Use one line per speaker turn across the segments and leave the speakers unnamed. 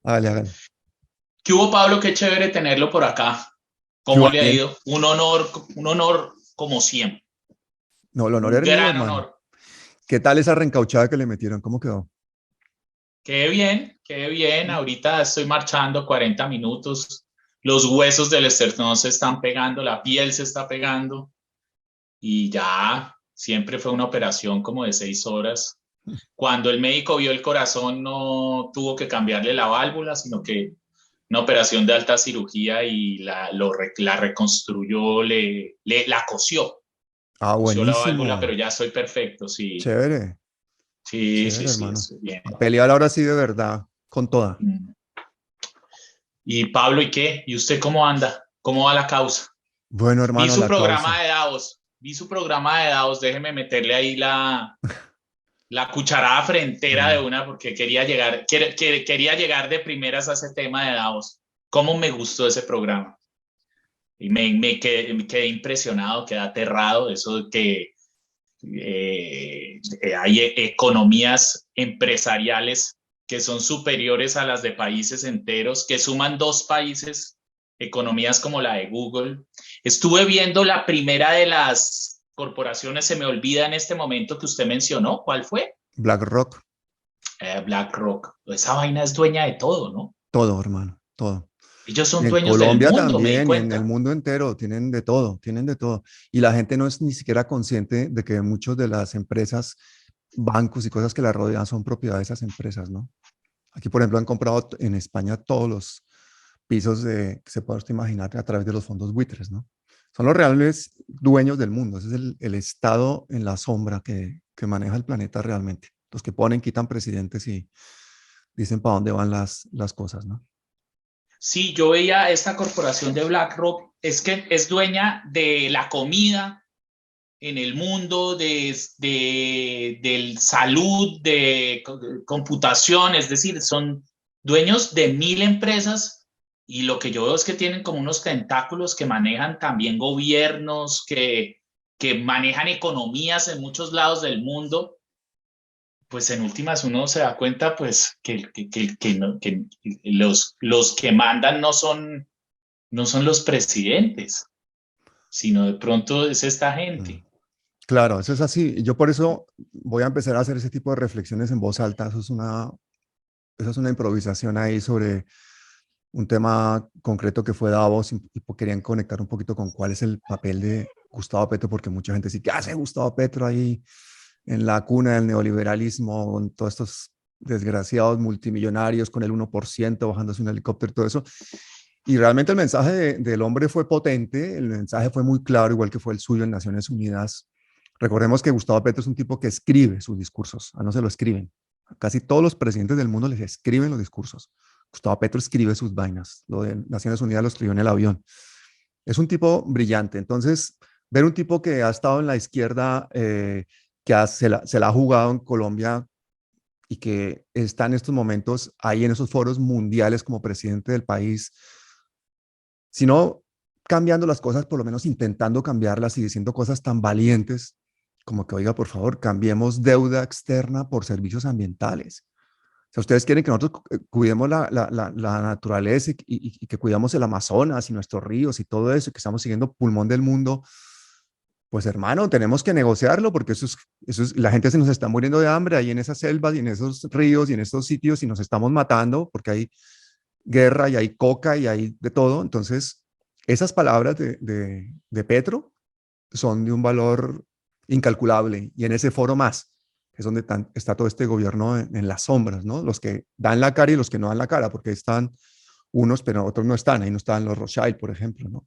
Hágale, hágale.
¿Qué hubo, Pablo? Qué chévere tenerlo por acá.
¿Qué
¿Cómo
hubo?
le ha
Bien.
ido? Un honor como siempre.
No, el honor
Un
era mío,
gran
hermano.
honor.
¿Qué tal esa reencauchada que le metieron? ¿Cómo quedó?
Qué bien, qué bien. Ahorita estoy marchando 40 minutos. Los huesos del esternón se están pegando, la piel se está pegando y ya siempre fue una operación como de 6 horas. Cuando el médico vio el corazón no tuvo que cambiarle la válvula, sino que una operación de alta cirugía y la reconstruyó, la cosió.
Ah,
Cosió la válvula, pero
buenísimo.
ya estoy perfecto, sí,
Chévere,
sí, sí,
chévere,
sí,
hermano.
estoy bien.
A pelear ahora sí de verdad, con toda.
Mm. Y Pablo, ¿y qué? ¿Y usted cómo anda? ¿Cómo va la causa?
Bueno,
Vi
hermano,
su
la causa.
programa de Davos, déjeme meterle ahí la cucharada frentera de
Mm.
una porque quería llegar de primeras a ese tema de Davos. ¿Cómo me gustó ese programa? Y me quedé impresionado, quedé aterrado, eso de que hay economías empresariales que son superiores a las de países enteros, que suman dos países, economías como la de Google. Estuve viendo la primera de las corporaciones, se me olvida en este momento que usted mencionó, ¿cuál fue?
BlackRock,
BlackRock. Esa vaina es dueña de todo, ¿no?
todo, hermano, todo.
Ellos
Y
son
en
dueños del
Colombia
mundo, me di
también, y en el
cuenta.
mundo entero, tienen de todo, tienen de todo. Y la gente no es ni siquiera consciente de que muchos de las empresas, bancos y cosas que la rodean son propiedad de esas empresas, ¿no? Aquí, por ejemplo, han comprado en España todos los pisos que se puede usted imaginar a través de los fondos buitres, ¿no? Son los reales dueños del mundo. Ese es el estado en la sombra que maneja el planeta realmente. Los que ponen, quitan presidentes y dicen para dónde van las cosas, ¿no?
Sí, yo veía esta corporación de BlackRock, es que es dueña de la comida en el mundo, de salud, de computación, es decir, son dueños de 1.000 empresas y lo que yo veo es que tienen como unos tentáculos que manejan también gobiernos, que manejan economías en muchos lados del mundo. Pues en últimas uno se da cuenta pues que los que mandan no son los presidentes, sino de pronto es esta
Mm.
gente.
Claro, eso es así. Y yo por eso voy a empezar a hacer ese tipo de reflexiones en voz alta. Eso es una improvisación ahí sobre un tema concreto que fue Davos y querían conectar un poquito con cuál es el papel de Gustavo Petro, porque mucha gente dice, ¿qué hace Gustavo Petro ahí en la cuna del neoliberalismo, con todos estos desgraciados multimillonarios con el 1% bajándose un helicóptero y todo eso? Y realmente el mensaje del hombre fue potente, el mensaje fue muy claro, igual que fue el suyo en Naciones Unidas. Recordemos que Gustavo Petro es un tipo que escribe sus discursos, a no se lo escriben. Casi todos los presidentes del mundo les escriben los discursos. Gustavo Petro escribe sus vainas. Lo de Naciones Unidas lo escribió en el avión. Es un tipo brillante. Entonces, ver un tipo que ha estado en la izquierda, se la ha jugado en Colombia y que está en estos momentos ahí en esos foros mundiales como presidente del país, sino cambiando las cosas, por lo menos intentando cambiarlas y diciendo cosas tan valientes como que, oiga, por favor, cambiemos deuda externa por servicios ambientales. O sea, ustedes quieren que nosotros cuidemos la naturaleza y que cuidamos el Amazonas y nuestros ríos y todo eso, y que estamos siguiendo pulmón del mundo. Pues hermano, tenemos que negociarlo porque la gente se nos está muriendo de hambre ahí en esas selvas y en esos ríos y en esos sitios y nos estamos matando porque hay guerra y hay coca y hay de todo. Entonces, esas palabras de Petro son de un valor incalculable y en ese foro más es donde está todo este gobierno en las sombras, ¿no? Los que dan la cara y los que no dan la cara, porque están unos, pero otros no están. Ahí no están los Rothschild, por ejemplo, ¿no?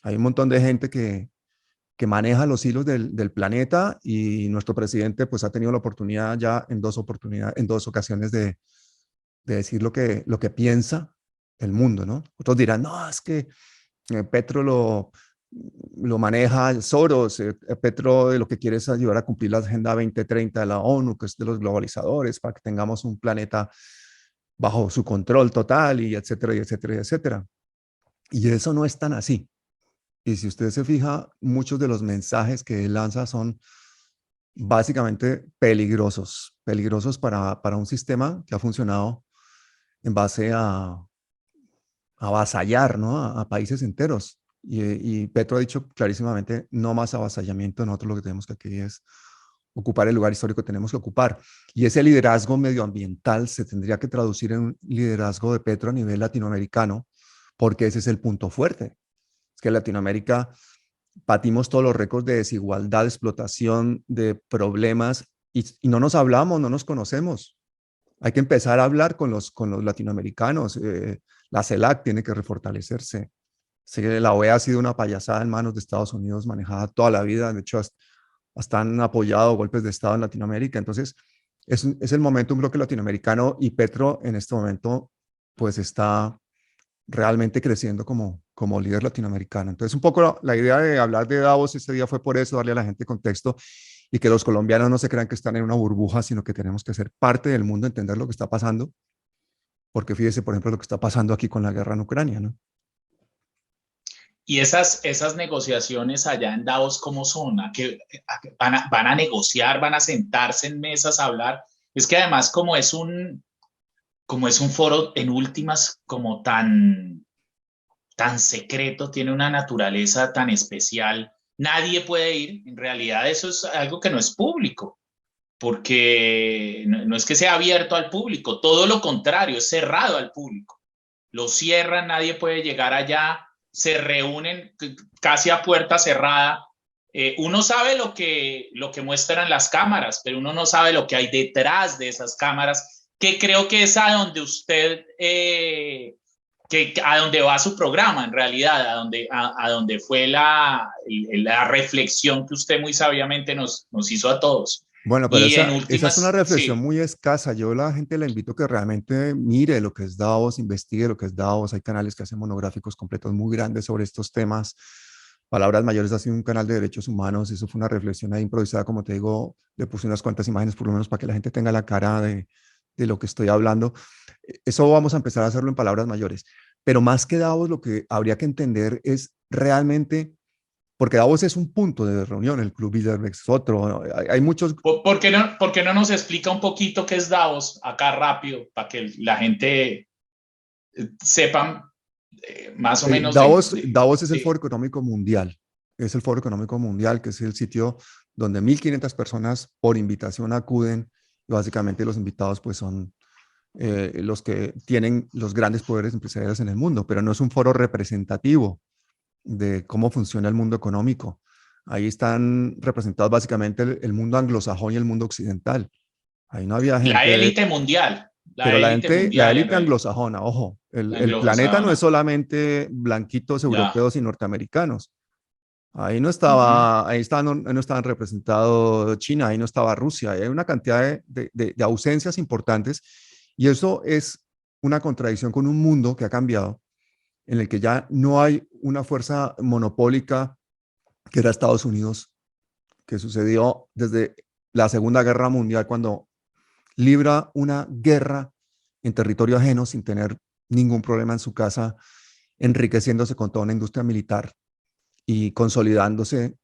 Hay un montón de gente que maneja los hilos del planeta y nuestro presidente pues ha tenido la oportunidad ya en dos ocasiones de decir lo que piensa el mundo, ¿no? Otros dirán, no, es que Petro lo maneja Soros, Petro lo que quiere es ayudar a cumplir la Agenda 2030 de la ONU, que es de los globalizadores, para que tengamos un planeta bajo su control total y etcétera, y etcétera, y etcétera. Y eso no es tan así. Y si usted se fija, muchos de los mensajes que él lanza son básicamente peligrosos, peligrosos para un sistema que ha funcionado en base a avasallar, ¿no? A países enteros. Y Petro ha dicho clarísimamente, no más avasallamiento, nosotros lo que tenemos que aquí es ocupar el lugar histórico que tenemos que ocupar. Y ese liderazgo medioambiental se tendría que traducir en un liderazgo de Petro a nivel latinoamericano, porque ese es el punto fuerte. Es que en Latinoamérica batimos todos los récords de desigualdad, de explotación, de problemas, y no nos hablamos, no nos conocemos. Hay que empezar a hablar con los latinoamericanos. La CELAC tiene que refortalecerse. Sí, la OEA ha sido una payasada en manos de Estados Unidos, manejada toda la vida. De hecho, hasta han apoyado golpes de Estado en Latinoamérica. Entonces, es el momento, un bloque latinoamericano, y Petro en este momento pues está realmente creciendo como líder latinoamericano. Entonces, un poco la idea de hablar de Davos ese día fue por eso, darle a la gente contexto y que los colombianos no se crean que están en una burbuja, sino que tenemos que ser parte del mundo, entender lo que está pasando, porque fíjese, por ejemplo, lo que está pasando aquí con la guerra en Ucrania, ¿no?
Y esas negociaciones allá en Davos, ¿cómo son? ¿Van a negociar, van a sentarse en mesas a hablar? Es que además como es un foro en últimas como tan secreto, tiene una naturaleza tan especial, nadie puede ir. En realidad eso es algo que no es público, porque no es que sea abierto al público, todo lo contrario, es cerrado al público. Lo cierran, nadie puede llegar allá, se reúnen casi a puerta cerrada. Uno sabe lo que muestran las cámaras, pero uno no sabe lo que hay detrás de esas cámaras, que creo que es a donde usted, a donde va su programa en realidad, a donde fue la reflexión que usted muy sabiamente nos hizo a todos.
Bueno, pero
Y en
esa es una
últimas,
reflexión
sí,
muy escasa. Yo la gente la invito a que realmente mire lo que es Davos, investigue lo que es Davos. Hay canales que hacen monográficos completos muy grandes sobre estos temas. Palabras Mayores ha sido un canal de derechos humanos. Eso fue una reflexión ahí improvisada, como te digo. Le puse unas cuantas imágenes por lo menos para que la gente tenga la cara de lo que estoy hablando. Eso vamos a empezar a hacerlo en Palabras Mayores. Pero más que Davos, lo que habría que entender es realmente, porque Davos es un punto de reunión, el Club Bilderberg es otro, ¿no? Hay muchos.
por qué no nos explica un poquito qué es Davos acá rápido para que la gente sepa más o menos
Davos es el
sí.
Foro Económico Mundial. Es el Foro Económico Mundial, que es el sitio donde 1.500 personas por invitación acuden. Y básicamente los invitados pues son los que tienen los grandes poderes empresariales en el mundo, pero no es un foro representativo de cómo funciona el mundo económico. Ahí están representados básicamente el mundo anglosajón y el mundo occidental. Ahí no había
La
gente,
élite mundial,
pero la
en
élite
realidad,
anglosajona, ojo,
la
el planeta no es
anglosajona,
solamente blanquitos
ya.
europeos y norteamericanos.
Uh-huh.
Ahí no estaban representados China, ahí no estaba Rusia, hay una cantidad de ausencias importantes, y eso es una contradicción con un mundo que ha cambiado, en el que ya no hay una fuerza monopólica que era Estados Unidos, que sucedió desde la Segunda Guerra Mundial, cuando libra una guerra en territorio ajeno sin tener ningún problema en su casa, enriqueciéndose con toda una industria militar y consolidándose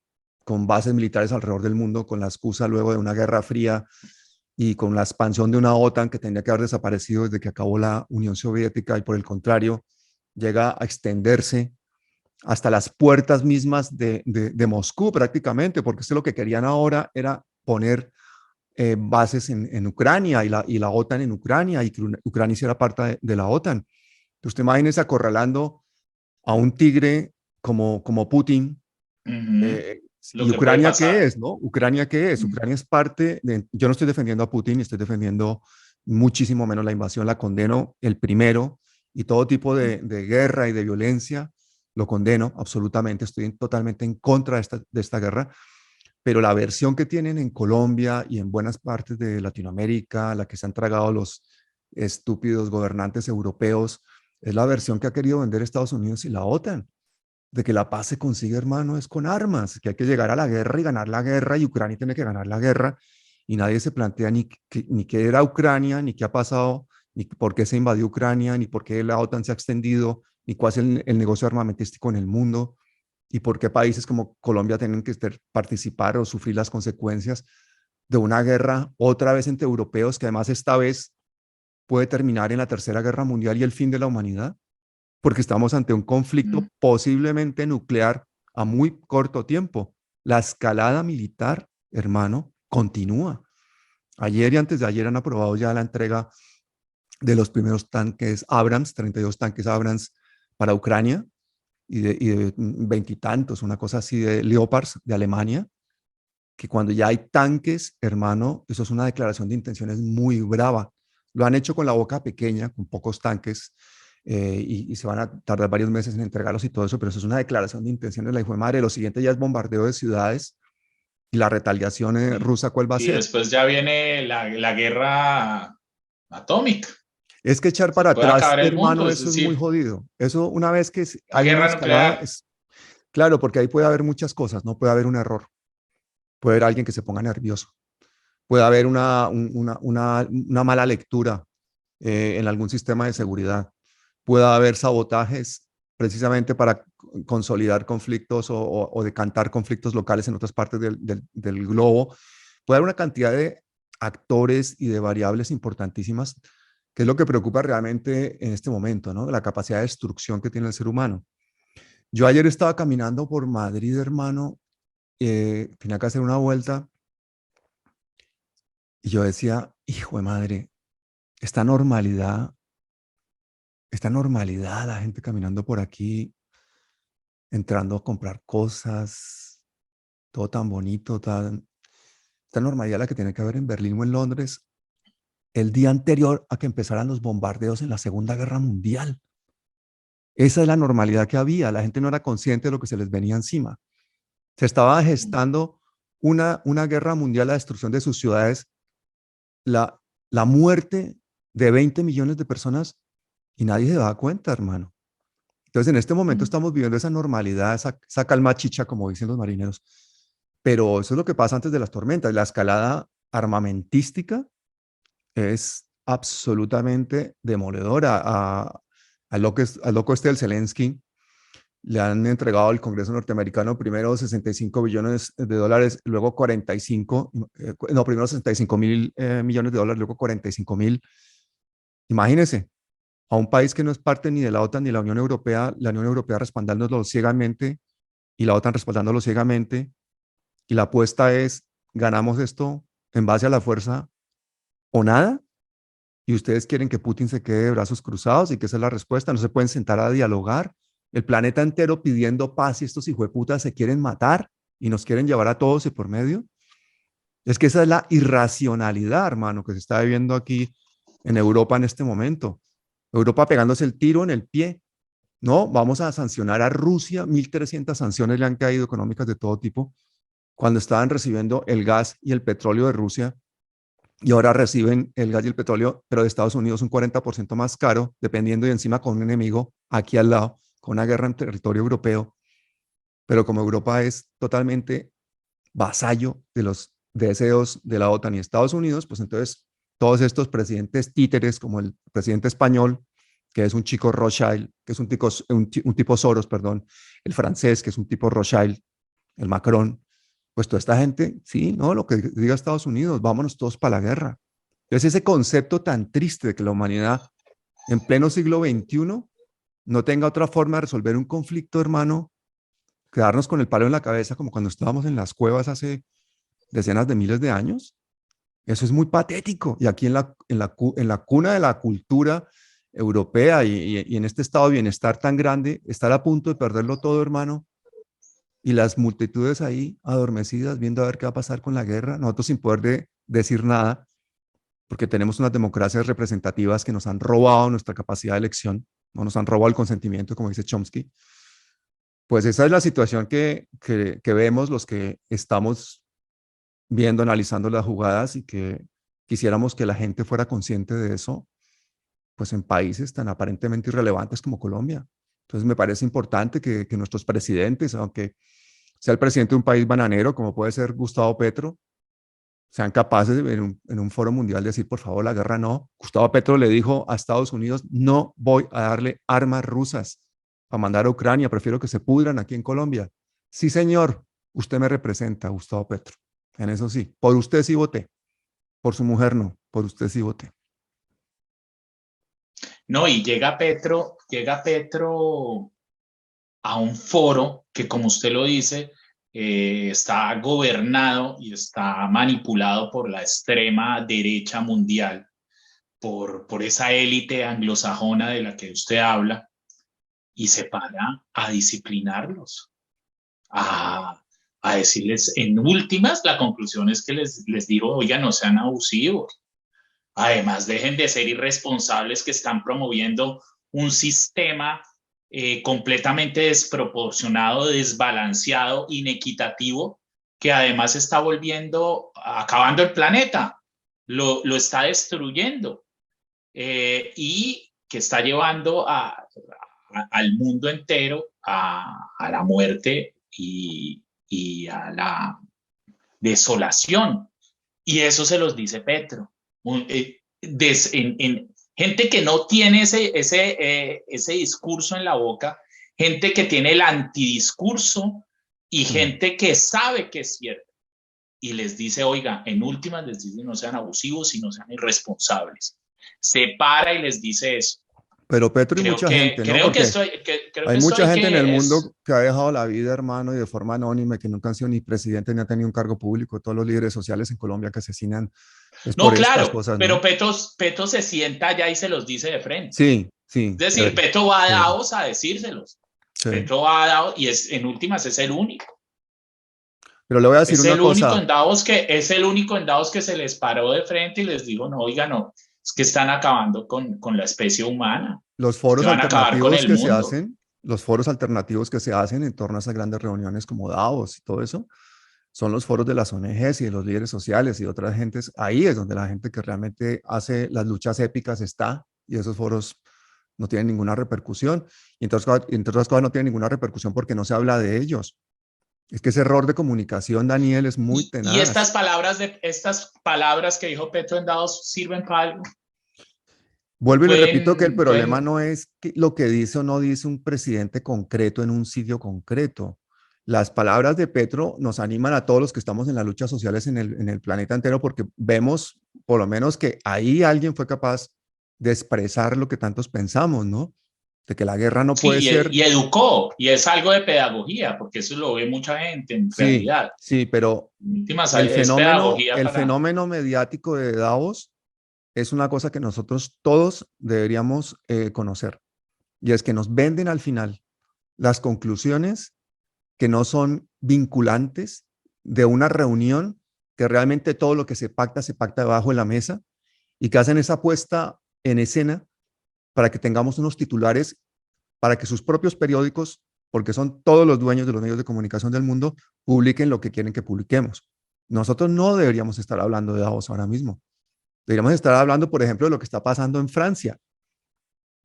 con bases militares alrededor del mundo, con la excusa luego de una guerra fría y con la expansión de una OTAN que tendría que haber desaparecido desde que acabó la Unión Soviética, y por el contrario, llega a extenderse hasta las puertas mismas de Moscú prácticamente, porque es lo que querían ahora era poner bases en Ucrania, y la OTAN en Ucrania, y que Ucrania hiciera parte de la OTAN. Entonces, usted imagínese acorralando a un tigre como Putin.
Uh-huh. Lo
¿Y
que puede
Ucrania qué
pasar.
es, no? ¿Ucrania qué es? Ucrania es parte de. Yo no estoy defendiendo a Putin, estoy defendiendo muchísimo menos la invasión, la condeno el primero, y todo tipo de guerra y de violencia lo condeno absolutamente, estoy totalmente en contra de esta guerra, pero la versión que tienen en Colombia y en buenas partes de Latinoamérica, la que se han tragado los estúpidos gobernantes europeos, es la versión que ha querido vender Estados Unidos y la OTAN, de que la paz se consigue, hermano, es con armas, que hay que llegar a la guerra y ganar la guerra, y Ucrania tiene que ganar la guerra, y nadie se plantea ni qué era Ucrania, ni qué ha pasado, ni por qué se invadió Ucrania, ni por qué la OTAN se ha extendido, ni cuál es el negocio armamentístico en el mundo, y por qué países como Colombia tienen que participar o sufrir las consecuencias de una guerra otra vez entre europeos, que además esta vez puede terminar en la Tercera Guerra Mundial y el fin de la humanidad, porque estamos ante un conflicto posiblemente nuclear a muy corto tiempo. La escalada militar, hermano, continúa. Ayer y antes de ayer han aprobado ya la entrega de los primeros tanques Abrams, 32 tanques Abrams para Ucrania y de veintitantos, una cosa así de Leopards de Alemania, que cuando ya hay tanques, hermano, eso es una declaración de intenciones muy brava. Lo han hecho con la boca pequeña, con pocos tanques, y se van a tardar varios meses en entregarlos y todo eso, pero eso es una declaración de intenciones, la hijo de madre. Lo siguiente ya es bombardeo de ciudades y la retaliación rusa, ¿cuál va a
Y
ser?
después ya viene la guerra atómica.
Es que echar
Se
para
puede
atrás,
acabar el mundo,
hermano,
es
eso es muy
decir,
jodido. Eso una vez que
una
hay una
guerra
escalada,
nuclear.
es claro, porque ahí puede haber muchas cosas, no puede haber un error, puede haber alguien que se ponga nervioso, puede haber una mala lectura en algún sistema de seguridad, puede haber sabotajes precisamente para consolidar conflictos o decantar conflictos locales en otras partes del globo. Puede haber una cantidad de actores y de variables importantísimas, que es lo que preocupa realmente en este momento, ¿no? La capacidad de destrucción que tiene el ser humano. Yo ayer estaba caminando por Madrid, hermano, tenía que hacer una vuelta y yo decía, hijo de madre, esta normalidad, esta normalidad, la gente caminando por aquí, entrando a comprar cosas, todo tan bonito, esta normalidad la que tiene que haber en Berlín o en Londres el día anterior a que empezaran los bombardeos en la Segunda Guerra Mundial. Esa es la normalidad que había, la gente no era consciente de lo que se les venía encima. Se estaba gestando una guerra mundial, la destrucción de sus ciudades, la, la muerte de 20 millones de personas y nadie se da cuenta, hermano. Entonces, en este momento estamos viviendo esa normalidad, esa calma chicha, como dicen los marineros. Pero eso es lo que pasa antes de las tormentas. La escalada armamentística es absolutamente demoledora. Al loco este del Zelensky le han entregado al Congreso norteamericano primero 65 billones de dólares, luego 45, no, primero 65 mil millones de dólares, luego 45.000. Imagínense, a un país que no es parte ni de la OTAN ni de la Unión Europea respaldándolo ciegamente y la OTAN respaldándolo ciegamente. Y la apuesta es, ganamos esto en base a la fuerza o nada. Y ustedes quieren que Putin se quede de brazos cruzados y que esa es la respuesta. No se pueden sentar a dialogar. El planeta entero pidiendo paz y estos hijueputas se quieren matar y nos quieren llevar a todos y por medio. Es que esa es la irracionalidad, hermano, que se está viviendo aquí en Europa en este momento. Europa pegándose el tiro en el pie. No, vamos a sancionar a Rusia. 1.300 sanciones le han caído económicas de todo tipo cuando estaban recibiendo el gas y el petróleo de Rusia y ahora reciben el gas y el petróleo, pero de Estados Unidos un 40% más caro, dependiendo y encima con un enemigo aquí al lado, con una guerra en territorio europeo. Pero como Europa es totalmente vasallo de los deseos de la OTAN y Estados Unidos, pues entonces todos estos presidentes títeres, como el presidente español, que es un chico Rothschild, que es un tipo Soros, perdón, el francés, que es un tipo Rothschild, el Macron, pues toda esta gente, sí, no, lo que diga Estados Unidos, vámonos todos para la guerra. Entonces ese concepto tan triste de que la humanidad en pleno siglo XXI no tenga otra forma de resolver un conflicto, hermano, quedarnos con el palo en la cabeza como cuando estábamos en las cuevas hace decenas de miles de años, eso es muy patético. Y aquí en la cuna de la cultura europea y en este estado de bienestar tan grande, estar a punto de perderlo todo, hermano, y las multitudes ahí adormecidas viendo a ver qué va a pasar con la guerra, nosotros sin poder decir nada, porque tenemos unas democracias representativas que nos han robado nuestra capacidad de elección, no nos han robado el consentimiento, como dice Chomsky. Pues esa es la situación que vemos los que estamos viendo, analizando las jugadas y que quisiéramos que la gente fuera consciente de eso, pues en países tan aparentemente irrelevantes como Colombia. Entonces me parece importante que nuestros presidentes, aunque sea el presidente de un país bananero, como puede ser Gustavo Petro, sean capaces de, en un foro mundial decir, por favor, la guerra no. Gustavo Petro le dijo a Estados Unidos, no voy a darle armas rusas a mandar a Ucrania, prefiero que se pudran aquí en Colombia. Sí, señor, usted me representa, Gustavo Petro. En eso sí, por usted sí voté, por su mujer no, por usted sí voté.
No, y llega Petro a un foro que, como usted lo dice, está gobernado y está manipulado por la extrema derecha mundial, por esa élite anglosajona de la que usted habla, y se para a disciplinarlos, a, a decirles, en últimas, la conclusión es que les digo, oiga, no sean abusivos. Además, dejen de ser irresponsables que están promoviendo un sistema completamente desproporcionado, desbalanceado, inequitativo, que además está acabando el planeta, lo está destruyendo y que está llevando al mundo entero a la muerte y a la desolación. Y eso se los dice Petro. Gente que no tiene ese discurso en la boca, gente que tiene el antidiscurso y gente que sabe que es cierto. Y les dice, oiga, en últimas les dice, no sean abusivos y no sean irresponsables. Se para y les dice eso.
Pero Petro y mucha gente, ¿no?
Creo que
Porque
estoy,
hay mucha gente en el mundo que ha dejado la vida, hermano, y de forma anónima, que nunca han sido ni presidente ni han tenido un cargo público. Todos los líderes sociales en Colombia que asesinan es
No,
por estas
claro,
cosas,
pero
¿no?
Petro se sienta allá y se los dice de frente.
Sí,
Es
sí,
decir,
chévere,
Petro va a
chévere,
Davos a decírselos.
sí.
Petro va a Davos y en últimas es el único.
Pero le voy a decir
Es
una
el único
cosa,
en Davos que se les paró de frente y les dijo, no, oiga, no, es que están acabando con la especie humana,
los
es que
foros
van a acabar con
alternativos
el
que se
mundo.
hacen, los foros alternativos que se hacen en torno a esas grandes reuniones como Davos y todo eso, son los foros de las ONGs y de los líderes sociales y de otras gentes. Ahí es donde la gente que realmente hace las luchas épicas está, y esos foros no tienen ninguna repercusión. Y entre otras cosas no tienen ninguna repercusión porque no se habla de ellos. Es que ese error de comunicación, Daniel, es muy
Y
tenaz.
estas palabras que dijo Petro en Davos sirven para algo.
Vuelvo y le repito que el problema
Pueden,
no es lo que dice o no dice un presidente concreto en un sitio concreto. Las palabras de Petro nos animan a todos los que estamos en las luchas sociales en el planeta entero porque vemos por lo menos que ahí alguien fue capaz de expresar lo que tantos pensamos, ¿no? De que la guerra no puede
sí,
ser.
y educó, y es algo de pedagogía, porque eso lo ve mucha gente en
Sí,
realidad.
sí, pero
En últimas, es pedagogía
el
para...
fenómeno mediático de Davos es una cosa que nosotros todos deberíamos conocer. Y es que nos venden al final las conclusiones que no son vinculantes de una reunión, que realmente todo lo que se pacta debajo de la mesa, y que hacen esa puesta en escena para que tengamos unos titulares, para que sus propios periódicos, porque son todos los dueños de los medios de comunicación del mundo, publiquen lo que quieren que publiquemos. Nosotros no deberíamos estar hablando de Davos ahora mismo. Deberíamos estar hablando, por ejemplo, de lo que está pasando en Francia,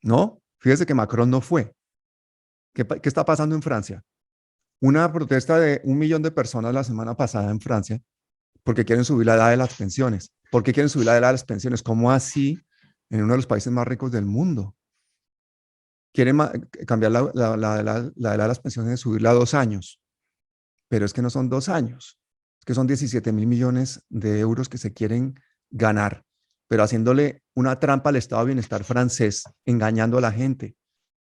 ¿no? Fíjese que Macron no fue. ¿Qué está pasando en Francia? Una protesta de 1 millón de personas la semana pasada en Francia porque quieren subir la edad de las pensiones. ¿Por qué quieren subir la edad de las pensiones? ¿Cómo así en uno de los países más ricos del mundo? Quieren cambiar la edad de las pensiones, subirla a 2 años, pero es que no son 2 años, es que son 17.000 millones de euros que se quieren ganar, pero haciéndole una trampa al estado de bienestar francés, engañando a la gente.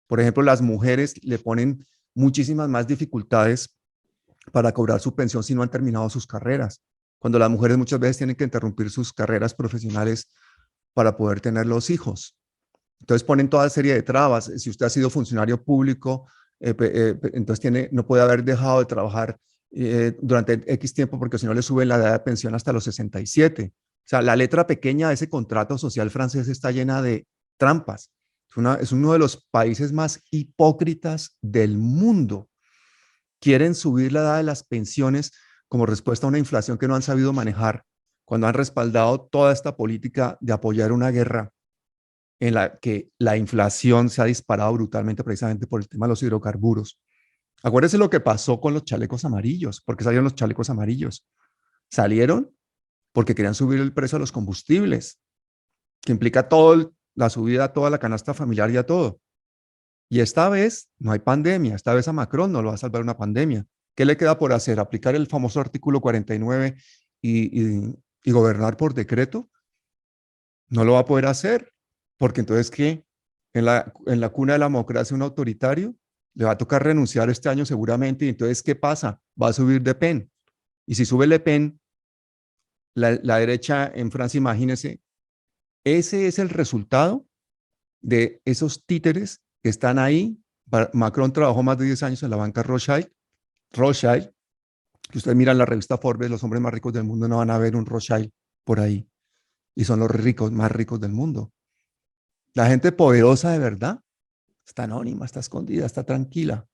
Por ejemplo, las mujeres le ponen muchísimas más dificultades para cobrar su pensión si no han terminado sus carreras, cuando las mujeres muchas veces tienen que interrumpir sus carreras profesionales para poder tener los hijos. Entonces ponen toda serie de trabas. Si usted ha sido funcionario público, entonces no puede haber dejado de trabajar durante X tiempo porque si no le suben la edad de pensión hasta los 67. O sea, la letra pequeña de ese contrato social francés está llena de trampas. Es uno de los países más hipócritas del mundo. Quieren subir la edad de las pensiones como respuesta a una inflación que no han sabido manejar, cuando han respaldado toda esta política de apoyar una guerra en la que la inflación se ha disparado brutalmente precisamente por el tema de los hidrocarburos. Acuérdense lo que pasó con los chalecos amarillos. ¿Por qué salieron los chalecos amarillos? Salieron porque querían subir el precio a los combustibles, que implica la subida a toda la canasta familiar y a todo. Y esta vez no hay pandemia, esta vez a Macron no lo va a salvar una pandemia. ¿Qué le queda por hacer? ¿Aplicar el famoso artículo 49 y gobernar por decreto? No lo va a poder hacer, porque entonces, ¿qué? en la cuna de la democracia un autoritario, le va a tocar renunciar este año seguramente. Y entonces, ¿qué pasa? Va a subir Le Pen. Y si sube Le Pen, la derecha en Francia, imagínense, ese es el resultado de esos títeres que están ahí. Macron trabajó más de 10 años en la banca Rothschild, que ustedes miran la revista Forbes, los hombres más ricos del mundo, no van a ver un Rothschild por ahí. Y son los ricos más ricos del mundo. La gente poderosa de verdad está anónima, está escondida, está tranquila.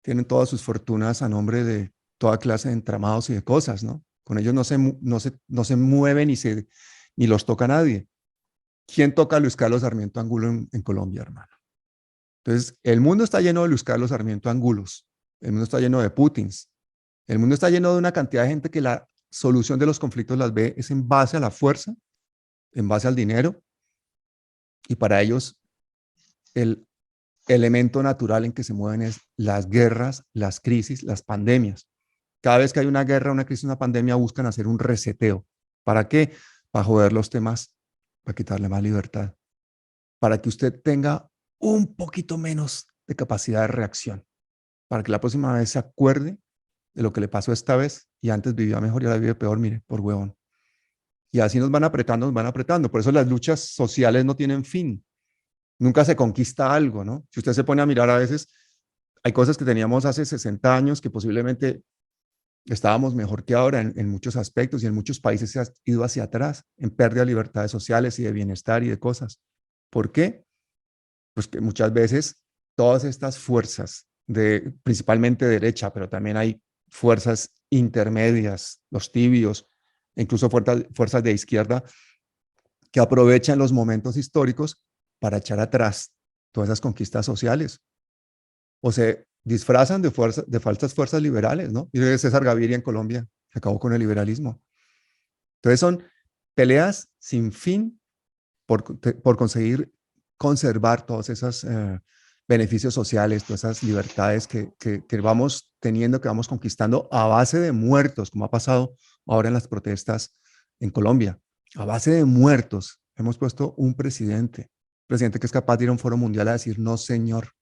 Tienen todas sus fortunas a nombre de toda clase de entramados y de cosas, ¿no? Con ellos no se mueve ni los toca nadie. ¿Quién toca a Luis Carlos Sarmiento Angulo en Colombia, hermano? Entonces, el mundo está lleno de Luis Carlos Sarmiento Angulos. El mundo está lleno de Putins. El mundo está lleno de una cantidad de gente que la solución de los conflictos las ve es en base a la fuerza, en base al dinero, y para ellos el elemento natural en que se mueven es las guerras, las crisis, las pandemias. Cada vez que hay una guerra, una crisis, una pandemia, buscan hacer un reseteo. ¿Para qué? Para joder los temas, para quitarle más libertad, para que usted tenga un poquito menos de capacidad de reacción, para que la próxima vez se acuerde de lo que le pasó esta vez y antes vivía mejor y ahora vive peor, mire, por huevón. Y así nos van apretando, nos van apretando. Por eso las luchas sociales no tienen fin. Nunca se conquista algo, ¿no? Si usted se pone a mirar a veces, hay cosas que teníamos hace 60 años que posiblemente estábamos mejor que ahora en muchos aspectos y en muchos países se ha ido hacia atrás en pérdida de libertades sociales y de bienestar y de cosas. ¿Por qué? Pues que muchas veces todas estas fuerzas, principalmente derecha, pero también hay fuerzas intermedias, los tibios, incluso fuerzas de izquierda, que aprovechan los momentos históricos para echar atrás todas esas conquistas sociales. O se disfrazan de falsas fuerzas liberales, ¿no? Y César Gaviria en Colombia, que acabó con el liberalismo. Entonces son peleas sin fin por conseguir conservar todos esos beneficios sociales, todas esas libertades que vamos teniendo, que vamos conquistando a base de muertos, como ha pasado ahora en las protestas en Colombia. A base de muertos hemos puesto un presidente que es capaz de ir a un foro mundial a decir, no, señor.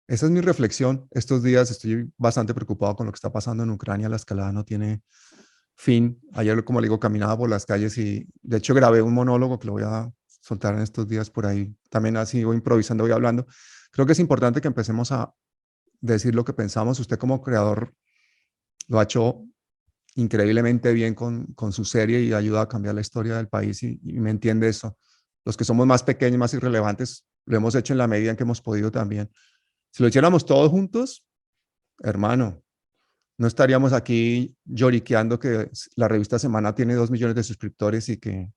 Esa es mi reflexión. Estos días estoy bastante preocupado con lo que está pasando en Ucrania. La escalada no tiene fin. Ayer, como le digo, caminaba por las calles y de hecho grabé un monólogo que lo voy a soltar en estos días por ahí. También así voy improvisando, voy hablando. Creo que es importante que empecemos a decir lo que pensamos. Usted como creador lo ha hecho increíblemente bien con su serie y ayuda a cambiar la historia del país y me entiende eso. Los que somos más pequeños, más irrelevantes, lo hemos hecho en la medida en que hemos podido también. Si lo hiciéramos todos juntos, hermano, no estaríamos aquí lloriqueando que la revista Semana tiene 2 millones de suscriptores y que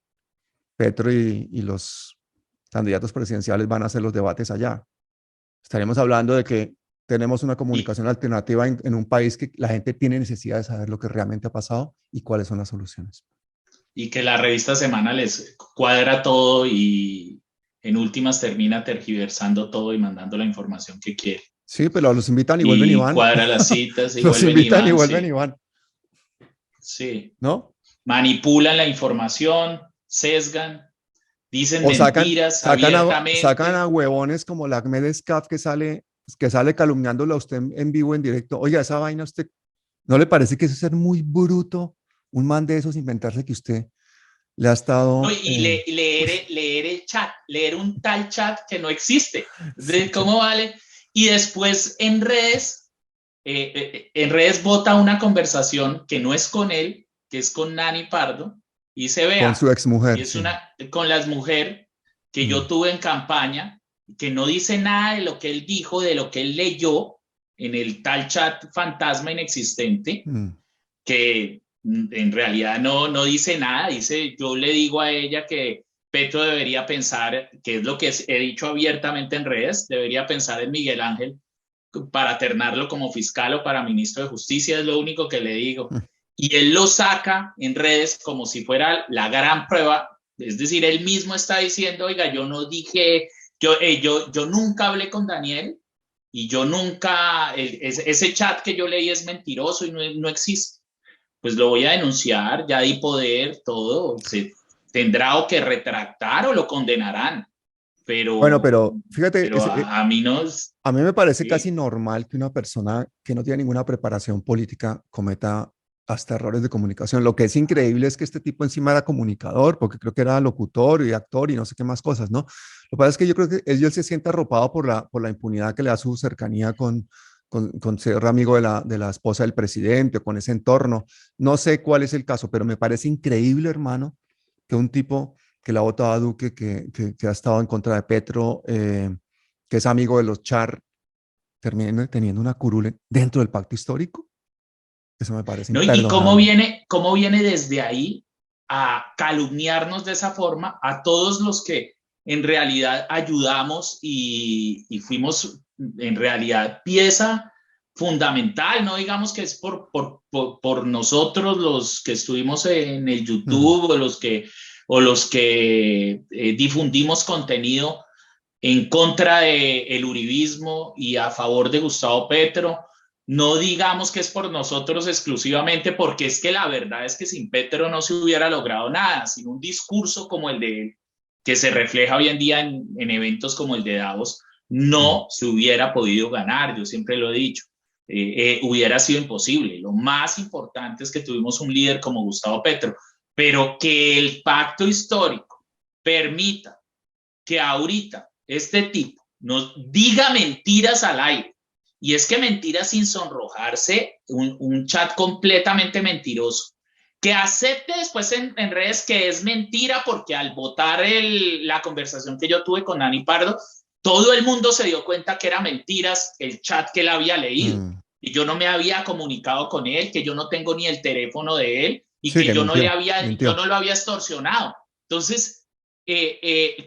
Petro y los candidatos presidenciales van a hacer los debates allá. Estaríamos hablando de que tenemos una comunicación alternativa en un país que la gente tiene necesidad de saber lo que realmente ha pasado y cuáles son las soluciones.
Y que la revista Semana les cuadra todo y en últimas termina tergiversando todo y mandando la información que quiere.
Sí, pero los invitan y vuelven y
Y
van.
cuadra las citas y
Los
vuelven y
invitan y
van.
vuelven
Sí.
y van.
Sí.
¿No?
Manipulan la información, sesgan, dicen
O
mentiras
sacan a
abiertamente.
huevones como la Ahmed Escaf que sale calumniándolo a usted en vivo, en directo. Oiga, esa vaina, ¿usted no le parece que eso es ser muy bruto? Un man de esos inventarse que usted le ha
No,
estado...
y leer el chat, leer un tal chat que no existe.
Sí,
¿Cómo vale? Y después en redes bota una conversación que no es con él, que es con Nani Pardo, y se
con
vea,
su exmujer,
y es
sí.
una con las mujeres que yo tuve en campaña, que no dice nada de lo que él dijo, de lo que él leyó en el tal chat fantasma inexistente, que en realidad no dice nada, dice, yo le digo a ella que Petro debería pensar, que es lo que he dicho abiertamente en redes, debería pensar en Miguel Ángel para ternarlo como fiscal o para ministro de Justicia, es lo único que le digo. Y él lo saca en redes como si fuera la gran prueba, es decir, él mismo está diciendo, oiga, yo no dije, yo nunca hablé con Daniel y yo nunca, ese chat que yo leí es mentiroso y no existe. Pues lo voy a denunciar, ya di poder, todo, sí. tendrá o que retractar o lo condenarán.
Bueno,
Pero,
pero fíjate,
pero a mí no es,
a mí me parece
sí.
casi normal que una persona que no tiene ninguna preparación política cometa hasta errores de comunicación. Lo que es increíble es que este tipo encima era comunicador, porque creo que era locutor y actor y no sé qué más cosas, ¿no? Lo que pasa es que yo creo que él se siente arropado por la impunidad que le da su cercanía con ser amigo de la esposa del presidente o con ese entorno. No sé cuál es el caso, pero me parece increíble, hermano, que un tipo que le ha votado a Duque, que ha estado en contra de Petro, que es amigo de los Char, termine teniendo una curule dentro del pacto histórico. Eso me parece
¿No? ¿Y
imperdonable.
cómo viene desde ahí a calumniarnos de esa forma a todos los que en realidad ayudamos y fuimos en realidad pieza fundamental? No digamos que es por nosotros los que estuvimos en el
Mm,
YouTube o los que difundimos contenido en contra del uribismo y a favor de Gustavo Petro. No digamos que es por nosotros exclusivamente, porque es que la verdad es que sin Petro no se hubiera logrado nada, sin un discurso como el de él, que se refleja hoy en día en eventos como el de Davos,
mm.
no se hubiera podido ganar, yo siempre lo he dicho. Hubiera sido imposible. Lo más importante es que tuvimos un líder como Gustavo Petro, pero que el pacto histórico permita que ahorita este tipo nos diga mentiras al aire, y es que mentiras sin sonrojarse, un chat completamente mentiroso, que acepte después en redes que es mentira, porque al votar la conversación que yo tuve con Dani Pardo, todo el mundo se dio cuenta que era mentiras el chat que él había leído,
Mm.
y yo no me había comunicado con él, que yo no tengo ni el teléfono de él, y
Sí,
que
que mintió,
yo
mintió.
no lo había extorsionado. Entonces,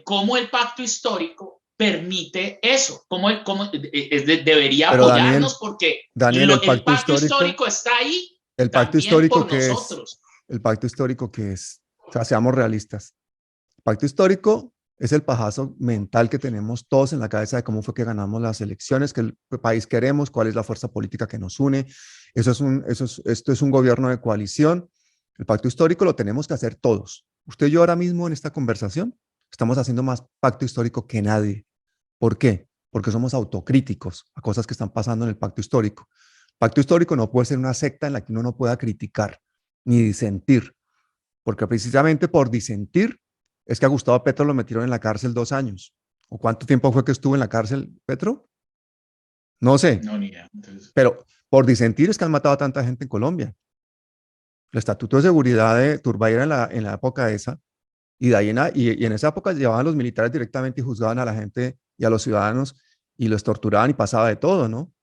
cómo el pacto histórico permite eso, debería
Pero Daniel,
apoyarnos, porque
Daniel,
el pacto histórico está ahí
¿el pacto
también
histórico
por
qué es?
nosotros.
¿El pacto histórico qué es? O sea, seamos realistas. El pacto histórico es el pajazo mental que tenemos todos en la cabeza de cómo fue que ganamos las elecciones, qué país queremos, cuál es la fuerza política que nos une. Esto es un gobierno de coalición. El pacto histórico lo tenemos que hacer todos. Usted y yo ahora mismo en esta conversación estamos haciendo más pacto histórico que nadie. ¿Por qué? Porque somos autocríticos a cosas que están pasando en el pacto histórico. El pacto histórico no puede ser una secta en la que uno no pueda criticar ni disentir, porque precisamente por disentir es que a Gustavo Petro lo metieron en la cárcel 2 años. ¿O cuánto tiempo fue que estuvo en la cárcel Petro? No sé,
No, ni idea. Entonces,
pero por disentir es que han matado a tanta gente en Colombia. El Estatuto de Seguridad de Turbay era en la época esa, y, de ahí y en esa época llevaban a los militares directamente y juzgaban a la gente y a los ciudadanos y los torturaban y pasaba de todo, ¿no?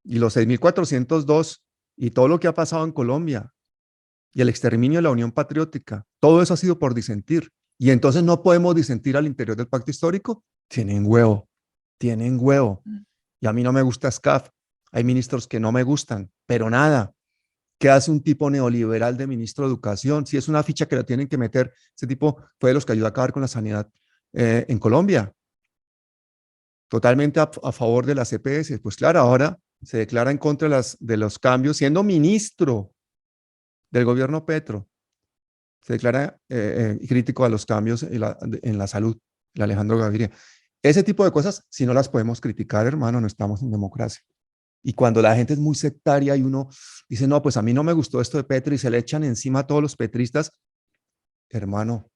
Y los 6.402 y todo lo que ha pasado en Colombia y el exterminio de la Unión Patriótica, todo eso ha sido por disentir. Y entonces no podemos disentir al interior del pacto histórico. Tienen huevo, tienen huevo. Y a mí no me gusta SCAF. Hay ministros que no me gustan, pero nada. ¿Qué hace un tipo neoliberal de ministro de Educación? Si es una ficha que la tienen que meter, ese tipo fue de los que ayudó a acabar con la sanidad en Colombia. Totalmente a favor de las EPS. Pues claro, ahora se declara en contra de los cambios, siendo ministro del gobierno Petro. Se declara crítico a los cambios en la salud, el Alejandro Gaviria. Ese tipo de cosas, si no las podemos criticar, hermano, no estamos en democracia. Y cuando la gente es muy sectaria y uno dice, no, pues a mí no me gustó esto de Petro y se le echan encima a todos los petristas, hermano,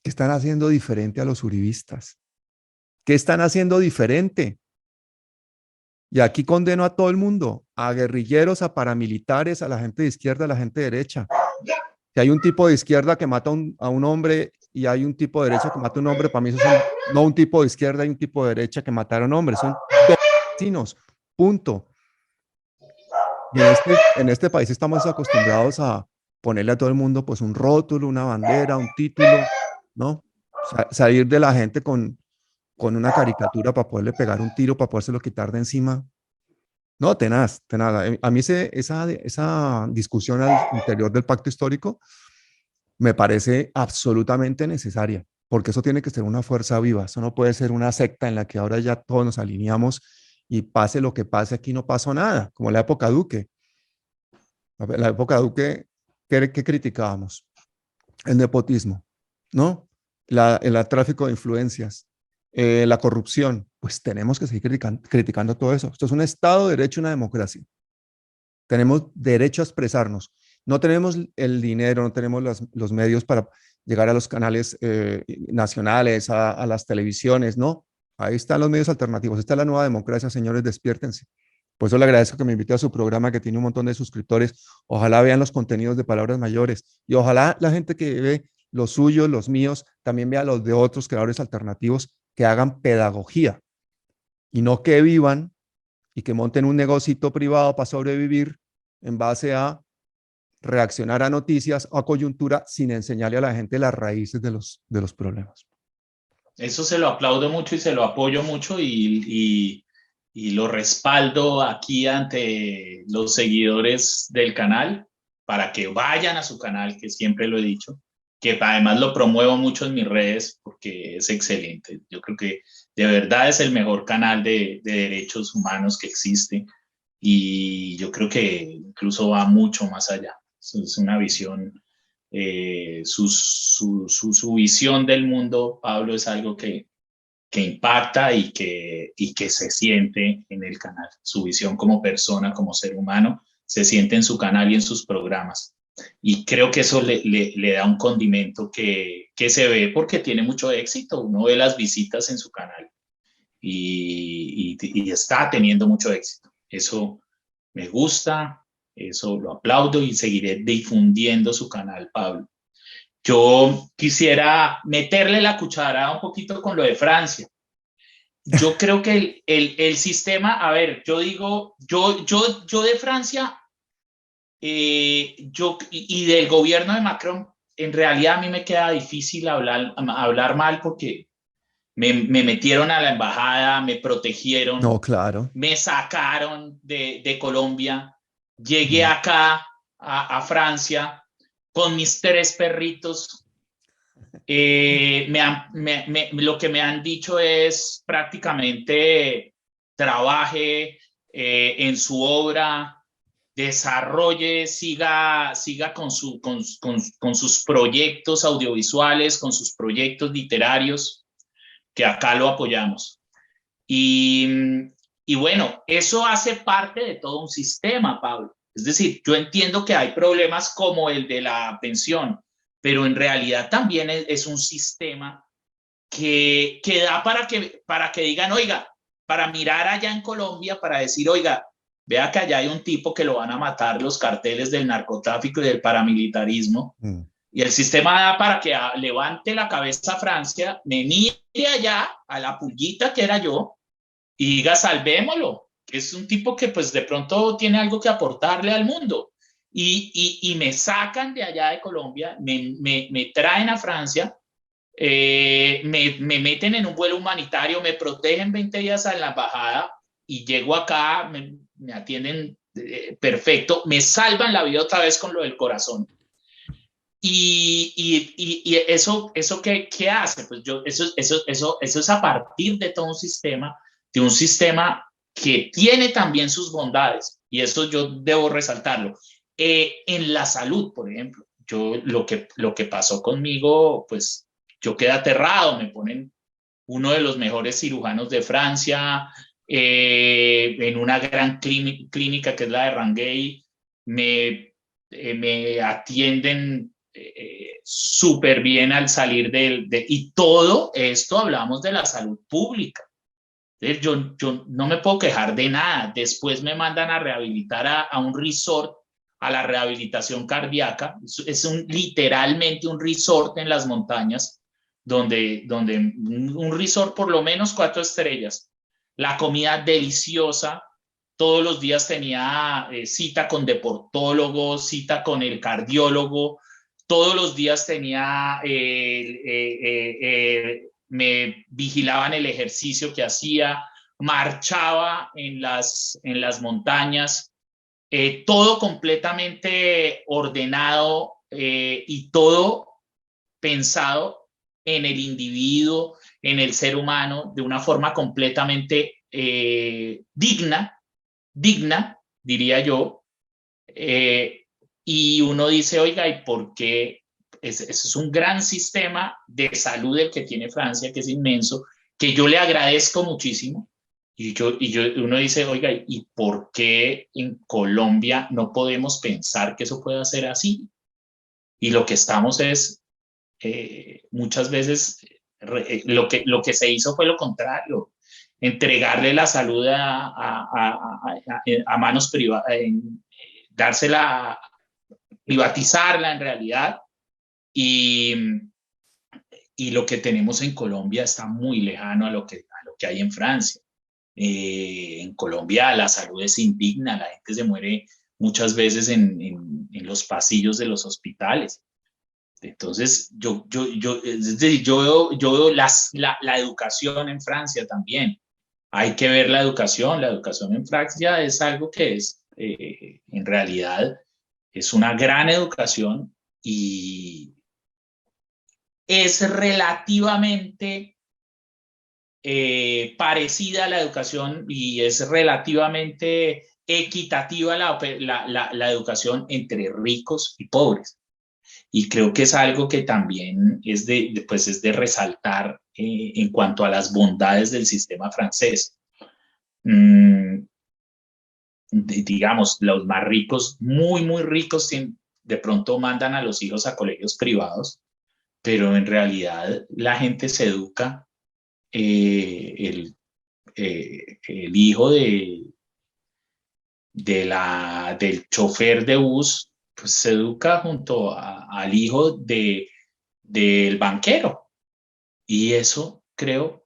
¿qué están haciendo diferente a los uribistas? ¿Qué están haciendo diferente? Y aquí condeno a todo el mundo, a guerrilleros, a paramilitares, a la gente de izquierda, a la gente de derecha. Si hay un tipo de izquierda que mata a un hombre y hay un tipo de derecha que mata a un hombre, para mí esos son no un tipo de izquierda y un tipo de derecha que mataron hombres, son dos vecinos, punto. Y en este país estamos acostumbrados a ponerle a todo el mundo pues un rótulo, una bandera, un título, ¿no? Salir de la gente con una caricatura para poderle pegar un tiro, para podérselo quitar de encima. No, tenaz, tenaz. A mí esa discusión al interior del pacto histórico me parece absolutamente necesaria, porque eso tiene que ser una fuerza viva, eso no puede ser una secta en la que ahora ya todos nos alineamos y pase lo que pase, aquí no pasó nada, como la época Duque. La época Duque, ¿qué criticábamos? El nepotismo. ¿no? El tráfico de influencias, la corrupción, pues tenemos que seguir criticando todo eso. Esto es un Estado de Derecho, una democracia. Tenemos derecho a expresarnos. No tenemos el dinero, no tenemos los medios para llegar a los canales nacionales, a las televisiones, ¿no? Ahí están los medios alternativos. Esta es la nueva democracia, señores, despiértense. Por eso le agradezco que me invite a su programa que tiene un montón de suscriptores. Ojalá vean los contenidos de Palabras Mayores y ojalá la gente que ve los suyos, los míos, también vea los de otros creadores alternativos que hagan pedagogía y no que vivan y que monten un negocito privado para sobrevivir en base a reaccionar a noticias o a coyuntura sin enseñarle a la gente las raíces de los problemas.
Eso se lo aplaudo mucho y se lo apoyo mucho y lo respaldo aquí ante los seguidores del canal para que vayan a su canal, que siempre lo he dicho, que además lo promuevo mucho en mis redes porque es excelente. Yo creo que de verdad es el mejor canal de derechos humanos que existe y yo creo que incluso va mucho más allá. Es una visión, su visión del mundo, Pablo, es algo que impacta y que se siente en el canal. Su visión como persona, como ser humano, se siente en su canal y en sus programas. Y creo que eso le da un condimento que se ve porque tiene mucho éxito. Uno ve las visitas en su canal y está teniendo mucho éxito. Eso me gusta, eso lo aplaudo y seguiré difundiendo su canal, Pablo. Yo quisiera meterle la cuchara un poquito con lo de Francia. Yo creo que el sistema, a ver, yo digo, yo de Francia y del gobierno de Macron, en realidad a mí me queda difícil hablar mal porque me metieron a la embajada, me protegieron,
No, claro.
me sacaron de Colombia, llegué acá a Francia con mis 3 perritos. Lo que me han dicho es prácticamente trabaje en su obra, desarrolle, siga con sus proyectos audiovisuales, con sus proyectos literarios, que acá lo apoyamos. Y, y bueno, eso hace parte de todo un sistema, Pablo. Es decir, yo entiendo que hay problemas como el de la pensión, pero en realidad también es un sistema que da para que digan, oiga, para mirar allá en Colombia, para decir, oiga, vea que allá hay un tipo que lo van a matar los carteles del narcotráfico y del paramilitarismo. Y el sistema da para que levante la cabeza a Francia, me mire allá a la pulguita que era yo y diga, salvémoslo, que es un tipo que pues de pronto tiene algo que aportarle al mundo. Y me sacan de allá de Colombia, me traen a Francia, me meten en un vuelo humanitario, me protegen 20 días en la embajada y llego acá, me atienden perfecto, me salvan la vida otra vez con lo del corazón. Y eso ¿qué hace? Pues eso es a partir de todo un sistema, de un sistema que tiene también sus bondades, y eso yo debo resaltarlo. En la salud, por ejemplo, lo que pasó conmigo, pues yo quedé aterrado, me ponen uno de los mejores cirujanos de Francia, en una gran clínica que es la de Rangueil, me atienden súper bien al salir y todo esto hablamos de la salud pública. Yo no me puedo quejar de nada. Después me mandan a rehabilitar a un resort, a la rehabilitación cardíaca. Es literalmente un resort en las montañas, donde un resort por lo menos 4 estrellas. La comida deliciosa. Todos los días tenía cita con deportólogo, cita con el cardiólogo. Todos los días tenía me vigilaban el ejercicio que hacía, marchaba en las montañas, todo completamente ordenado y todo pensado en el individuo, en el ser humano, de una forma completamente digna, diría yo. Y uno dice, oiga, ¿y por qué ese es un gran sistema de salud el que tiene Francia, que es inmenso, que yo le agradezco muchísimo. Uno dice, oiga, ¿y por qué en Colombia no podemos pensar que eso pueda ser así? Y lo que estamos es, muchas veces, lo que se hizo fue lo contrario, entregarle la salud a manos privadas, dársela, privatizarla en realidad. Y, y lo que tenemos en Colombia está muy lejano a lo que hay en Francia. En Colombia la salud es indigna, la gente se muere muchas veces en los pasillos de los hospitales. Entonces, es decir, yo veo la educación en Francia también. Hay que ver la educación. La educación en Francia es algo que es, en realidad, es una gran educación y es relativamente parecida a la educación y es relativamente equitativa la educación entre ricos y pobres. Y creo que es algo que también pues es de resaltar en cuanto a las bondades del sistema francés. Digamos, los más ricos, muy, muy ricos, de pronto mandan a los hijos a colegios privados, pero en realidad la gente se educa. El hijo del chofer de bus, pues se educa junto al hijo del banquero. Y eso creo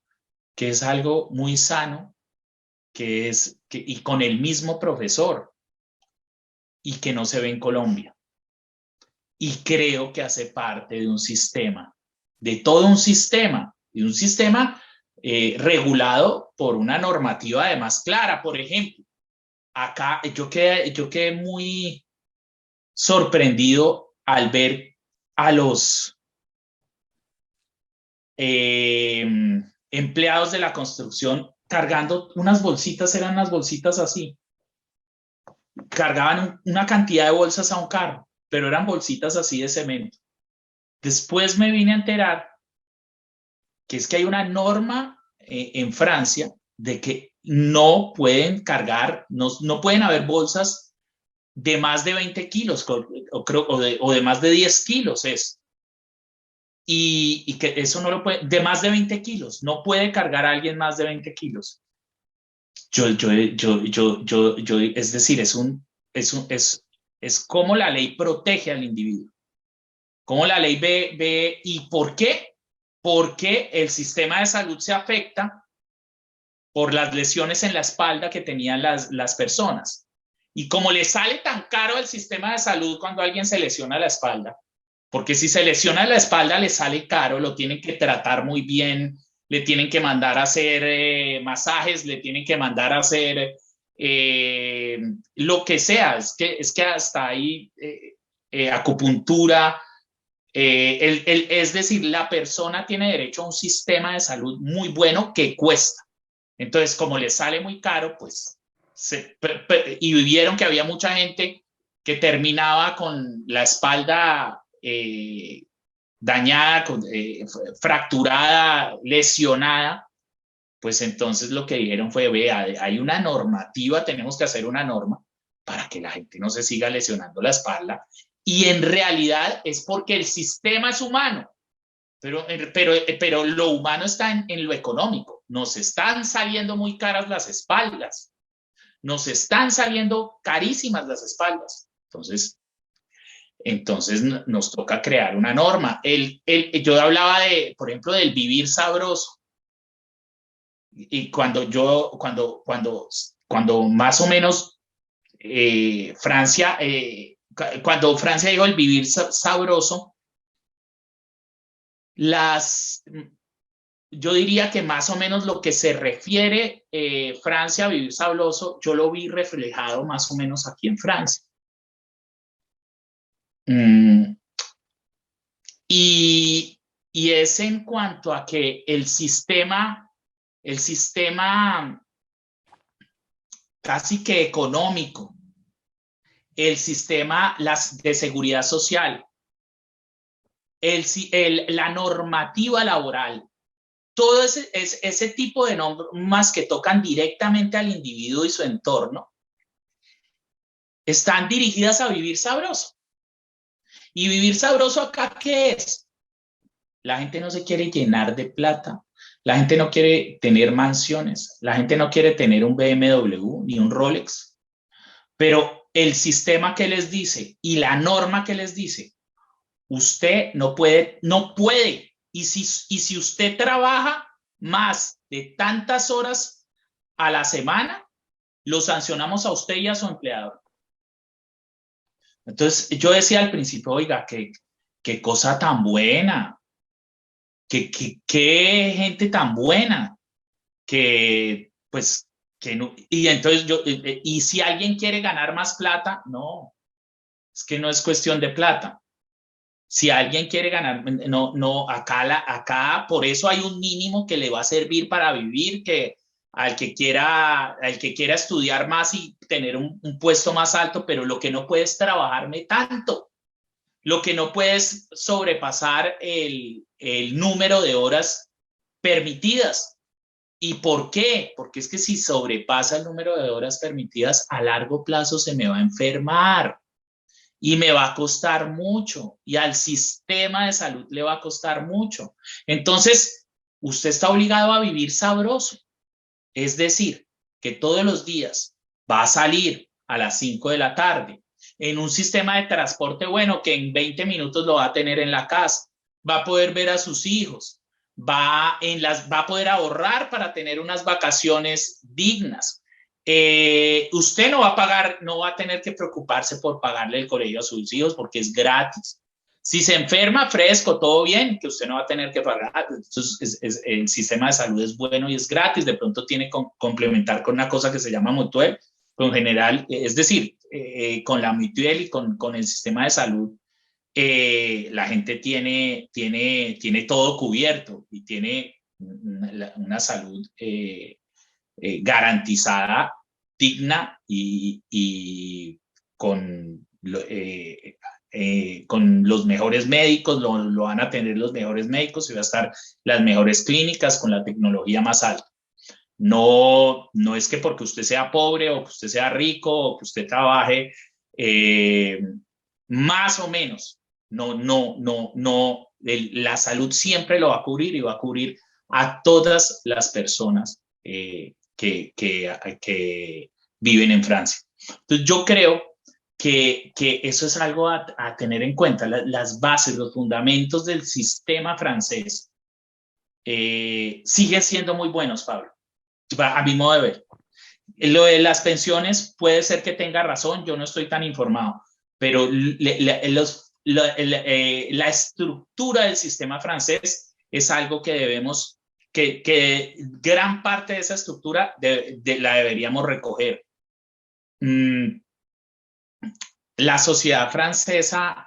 que es algo muy sano, y con el mismo profesor, y que no se ve en Colombia. Y creo que hace parte de un sistema, de todo un sistema, y un sistema regulado por una normativa además clara. Por ejemplo, acá yo quedé muy sorprendido al ver a los empleados de la construcción cargando unas bolsitas, eran unas bolsitas así, cargaban una cantidad de bolsas a un carro, pero eran bolsitas así de cemento. Después me vine a enterar que es que hay una norma en Francia de que no pueden cargar, no pueden haber bolsas de más de 20 kilos o de más de 10 kilos es. Y que eso no lo puede, de más de 20 kilos, no puede cargar a alguien más de 20 kilos. Es decir, es como la ley protege al individuo, como la ley ve. ¿Y por qué? Porque el sistema de salud se afecta por las lesiones en la espalda que tenían las personas. Y como le sale tan caro el sistema de salud cuando alguien se lesiona la espalda, porque si se lesiona la espalda le sale caro, lo tienen que tratar muy bien, le tienen que mandar a hacer masajes, le tienen que mandar a hacer lo que sea, es que hasta ahí acupuntura, es decir, la persona tiene derecho a un sistema de salud muy bueno que cuesta. Entonces, como le sale muy caro, pues, y vieron que había mucha gente que terminaba con la espalda dañada, fracturada, lesionada, pues entonces lo que dijeron fue, vea, hay una normativa, tenemos que hacer una norma para que la gente no se siga lesionando la espalda. Y en realidad es porque el sistema es humano, pero lo humano está en lo económico. Nos están saliendo muy caras las espaldas, nos están saliendo carísimas las espaldas. Entonces nos toca crear una norma. Yo hablaba por ejemplo, del vivir sabroso. Y cuando más o menos Francia, cuando Francia dijo el vivir sabroso, yo diría que más o menos lo que se refiere Francia a vivir sabroso, yo lo vi reflejado más o menos aquí en Francia. Y es en cuanto a que el sistema casi que económico, el sistema de seguridad social, la normativa laboral, todo ese tipo de normas que tocan directamente al individuo y su entorno, están dirigidas a vivir sabroso. ¿Y vivir sabroso acá qué es? La gente no se quiere llenar de plata, la gente no quiere tener mansiones, la gente no quiere tener un BMW ni un Rolex, pero el sistema que les dice y la norma que les dice, usted no puede, y si usted trabaja más de tantas horas a la semana, lo sancionamos a usted y a su empleador. Entonces yo decía al principio, oiga, qué cosa tan buena, qué gente tan buena, que pues, que no, y entonces y si alguien quiere ganar más plata, no, es que no es cuestión de plata. Si alguien quiere ganar, no, acá por eso hay un mínimo que le va a servir para vivir, que al que quiera estudiar más y tener un puesto más alto, pero lo que no puede es trabajarme tanto. Lo que no puede es sobrepasar el número de horas permitidas. ¿Y por qué? Porque es que si sobrepasa el número de horas permitidas, a largo plazo se me va a enfermar y me va a costar mucho y al sistema de salud le va a costar mucho. Entonces, usted está obligado a vivir sabroso. Es decir, que todos los días va a salir a las 5 de la tarde en un sistema de transporte bueno que en 20 minutos lo va a tener en la casa, va a poder ver a sus hijos, va a poder ahorrar para tener unas vacaciones dignas. Usted no va a pagar, no va a tener que preocuparse por pagarle el colegio a sus hijos porque es gratis. Si se enferma, fresco, todo bien, que usted no va a tener que pagar. Entonces, el sistema de salud es bueno y es gratis. De pronto tiene que complementar con una cosa que se llama mutuel, con general, es decir, con la mutuel y con el sistema de salud, la gente tiene todo cubierto y tiene una salud garantizada, digna y con los mejores médicos, lo van a tener los mejores médicos y va a estar las mejores clínicas con la tecnología más alta. No es que porque usted sea pobre o que usted sea rico o que usted trabaje más o menos. La salud siempre lo va a cubrir y va a cubrir a todas las personas que viven en Francia. Entonces yo creo que eso es algo a tener en cuenta, las bases, los fundamentos del sistema francés siguen siendo muy buenos, Pablo, a mi modo de ver. Lo de las pensiones puede ser que tenga razón, yo no estoy tan informado, pero la estructura del sistema francés es algo que debemos, que gran parte de esa estructura la deberíamos recoger. La sociedad francesa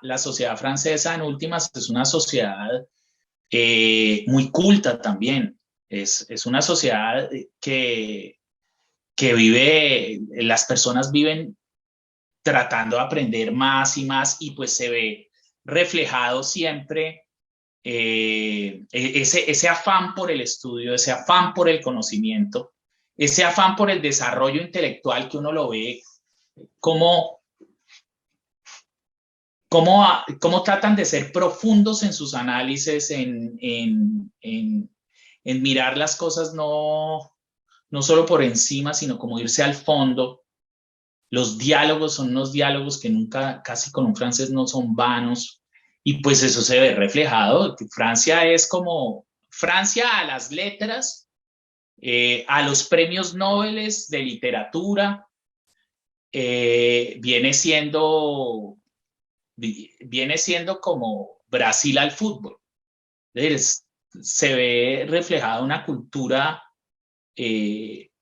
en últimas es una sociedad muy culta también. Es una sociedad que vive, las personas viven tratando de aprender más y más y pues se ve reflejado siempre ese afán por el estudio, ese afán por el conocimiento, ese afán por el desarrollo intelectual que uno lo ve como cómo tratan de ser profundos en sus análisis, en mirar las cosas no solo por encima, sino como irse al fondo. Los diálogos son unos diálogos que nunca, casi con un francés, no son vanos. Y pues eso se ve reflejado. Francia es como Francia a las letras, a los premios Nobel de literatura, viene siendo como Brasil al fútbol. Se ve reflejada una cultura que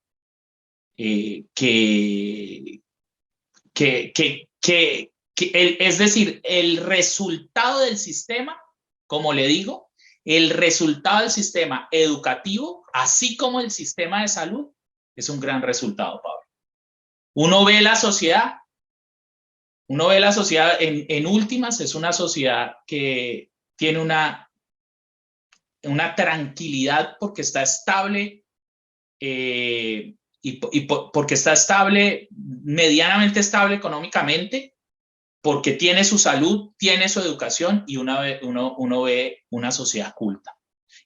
es decir, el resultado del sistema, como le digo, el resultado del sistema educativo, así como el sistema de salud, es un gran resultado, Pablo. Uno ve la sociedad en últimas, es una sociedad que tiene una tranquilidad porque está estable, porque está estable, medianamente estable económicamente, porque tiene su salud, tiene su educación y uno ve una sociedad culta.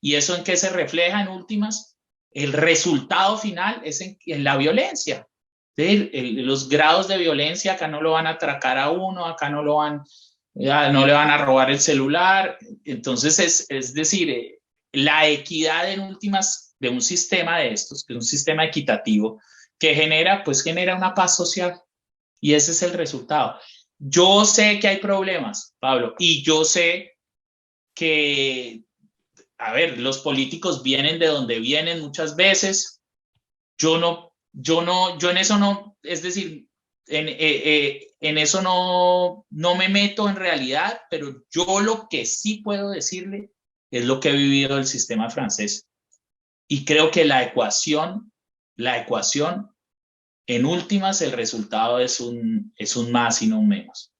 ¿Y eso en qué se refleja en últimas? El resultado final es en la violencia. Los grados de violencia, acá no lo van a atracar a uno, acá no le van a robar el celular. Entonces, es decir, la equidad en últimas de un sistema de estos, que es un sistema equitativo, que genera una paz social. Y ese es el resultado. Yo sé que hay problemas, Pablo, y yo sé que, a ver, los políticos vienen de donde vienen muchas veces. Yo en eso no, es decir, en eso no me meto en realidad, pero yo lo que sí puedo decirle es lo que he vivido del sistema francés. Y creo que la ecuación, en últimas, el resultado es un más y no un menos.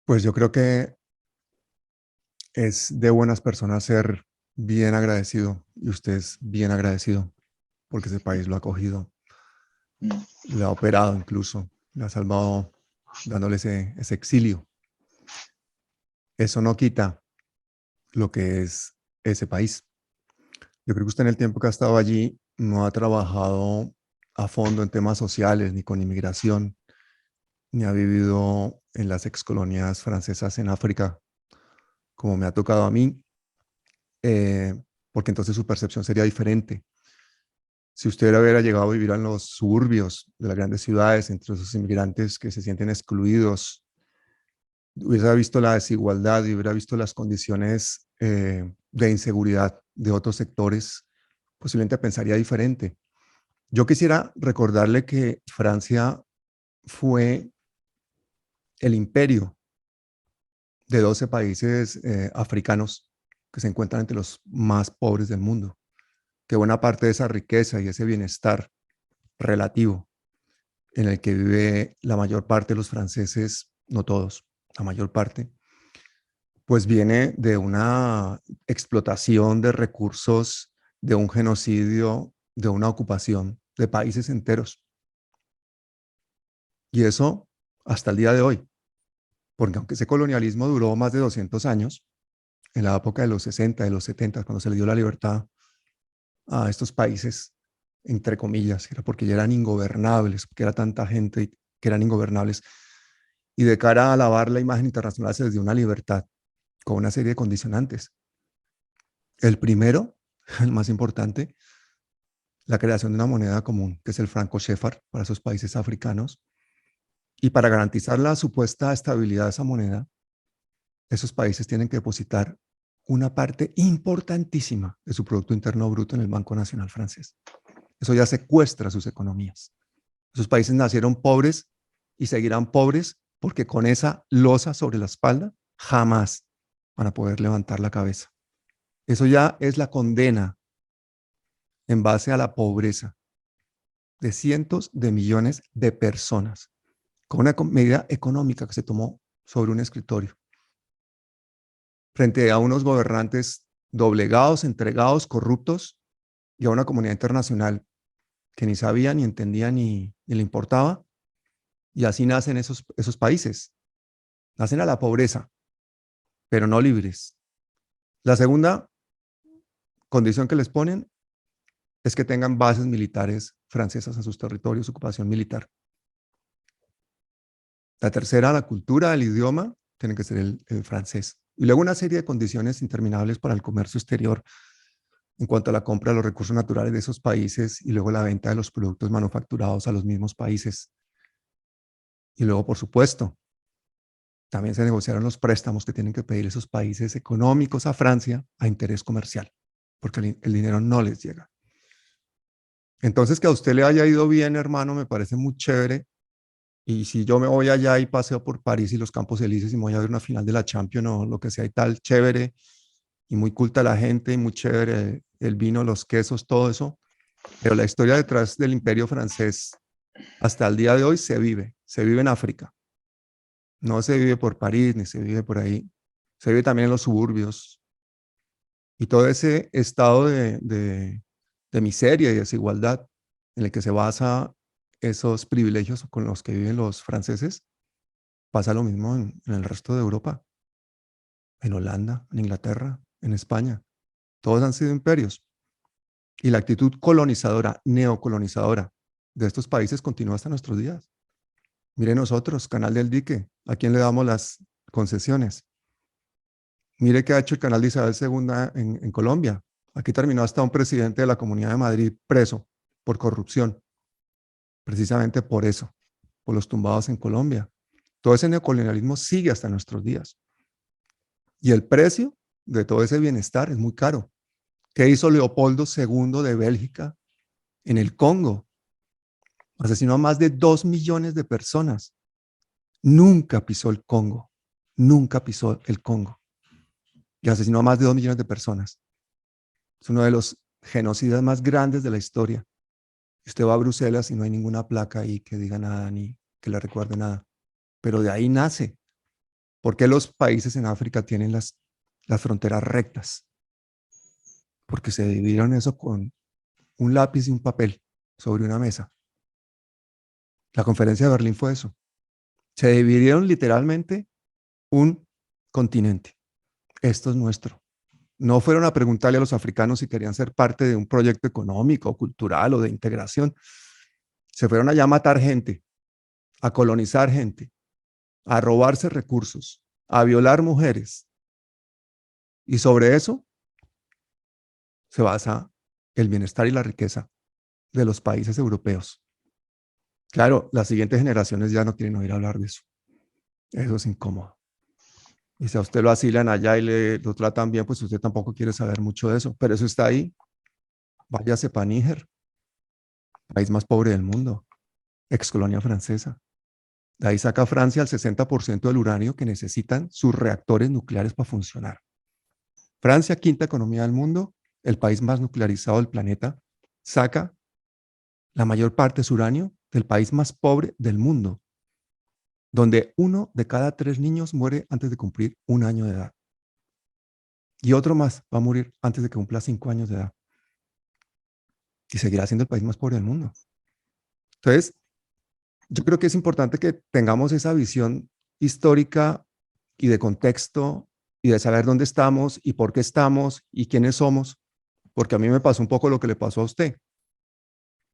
Pues yo creo que es de buenas personas ser bien agradecido, y usted es bien agradecido porque ese país lo ha acogido, le ha operado incluso, le ha salvado dándole ese exilio. Eso no quita lo que es ese país. Yo creo que usted en el tiempo que ha estado allí no ha trabajado a fondo en temas sociales ni con inmigración, ni ha vivido en las excolonias francesas en África, como me ha tocado a mí, porque entonces su percepción sería diferente. Si usted hubiera llegado a vivir en los suburbios de las grandes ciudades, entre esos inmigrantes que se sienten excluidos, hubiera visto la desigualdad y hubiera visto las condiciones de inseguridad de otros sectores, posiblemente pensaría diferente. Yo quisiera recordarle que Francia fue el imperio de 12 países africanos que se encuentran entre los más pobres del mundo, que buena parte de esa riqueza y ese bienestar relativo en el que vive la mayor parte de los franceses, no todos, la mayor parte, pues viene de una explotación de recursos, de un genocidio, de una ocupación de países enteros. Y eso hasta el día de hoy, porque aunque ese colonialismo duró más de 200 años, en la época de los 60, de los 70, cuando se le dio la libertad a estos países, entre comillas, era porque ya eran ingobernables, porque era tanta gente que eran ingobernables, y de cara a lavar la imagen internacional se les dio una libertad con una serie de condicionantes. El primero, el más importante, la creación de una moneda común, que es el franco CFA para esos países africanos, y para garantizar la supuesta estabilidad de esa moneda, esos países tienen que depositar una parte importantísima de su Producto Interno Bruto en el Banco Nacional francés. Eso ya secuestra sus economías. Esos países nacieron pobres y seguirán pobres porque con esa losa sobre la espalda jamás van a poder levantar la cabeza. Eso ya es la condena en base a la pobreza de cientos de millones de personas, con una medida económica que se tomó sobre un escritorio, frente a unos gobernantes doblegados, entregados, corruptos, y a una comunidad internacional que ni sabía, ni entendía, ni le importaba. Y así nacen esos países. Nacen a la pobreza, pero no libres. La segunda condición que les ponen es que tengan bases militares francesas en sus territorios, ocupación militar. La tercera, la cultura, el idioma, tiene que ser el francés. Y luego una serie de condiciones interminables para el comercio exterior en cuanto a la compra de los recursos naturales de esos países y luego la venta de los productos manufacturados a los mismos países. Y luego, por supuesto, también se negociaron los préstamos que tienen que pedir esos países económicos a Francia a interés comercial, porque el dinero no les llega. Entonces, que a usted le haya ido bien, hermano, me parece muy chévere. Y si yo me voy allá y paseo por París y los Campos Elíseos y me voy a ver una final de la Champions o lo que sea y tal, chévere, y muy culta la gente, y muy chévere el vino, los quesos, todo eso. Pero la historia detrás del Imperio francés hasta el día de hoy se vive en África. No se vive por París, ni se vive por ahí. Se vive también en los suburbios. Y todo ese estado de miseria y desigualdad en el que se basa esos privilegios con los que viven los franceses, pasa lo mismo en el resto de Europa, en Holanda, en Inglaterra, en España. Todos han sido imperios. Y la actitud colonizadora, neocolonizadora de estos países continúa hasta nuestros días. Mire nosotros, Canal del Dique, ¿a quién le damos las concesiones? Mire qué ha hecho el Canal de Isabel II en Colombia. Aquí terminó hasta un presidente de la Comunidad de Madrid preso por corrupción, precisamente por eso, por los tumbados en Colombia. Todo ese neocolonialismo sigue hasta nuestros días. Y el precio de todo ese bienestar es muy caro. ¿Qué hizo Leopoldo II de Bélgica en el Congo? Asesinó a más de 2 millones de personas. Nunca pisó el Congo. Nunca pisó el Congo. Y asesinó a más de 2 millones de personas. Es uno de los genocidas más grandes de la historia. Usted va a Bruselas y no hay ninguna placa ahí que diga nada ni que le recuerde nada. Pero de ahí nace. ¿Por qué los países en África tienen las fronteras rectas? Porque se dividieron eso con un lápiz y un papel sobre una mesa. La conferencia de Berlín fue eso. Se dividieron literalmente un continente. Esto es nuestro. No fueron a preguntarle a los africanos si querían ser parte de un proyecto económico, cultural o de integración. Se fueron allá a matar gente, a colonizar gente, a robarse recursos, a violar mujeres. Y sobre eso se basa el bienestar y la riqueza de los países europeos. Claro, las siguientes generaciones ya no quieren oír hablar de eso. Eso es incómodo. Y si a usted lo asilan allá y lo tratan bien, pues usted tampoco quiere saber mucho de eso. Pero eso está ahí. Váyase para Níger, país más pobre del mundo, ex colonia francesa. De ahí saca Francia el 60% del uranio que necesitan sus reactores nucleares para funcionar. Francia, quinta economía del mundo, el país más nuclearizado del planeta, saca la mayor parte de su uranio del país más pobre del mundo, donde 1 de cada 3 niños muere antes de cumplir 1 año de edad. Y otro más va a morir antes de que cumpla 5 años de edad. Y seguirá siendo el país más pobre del mundo. Entonces, yo creo que es importante que tengamos esa visión histórica y de contexto y de saber dónde estamos y por qué estamos y quiénes somos, porque a mí me pasó un poco lo que le pasó a usted.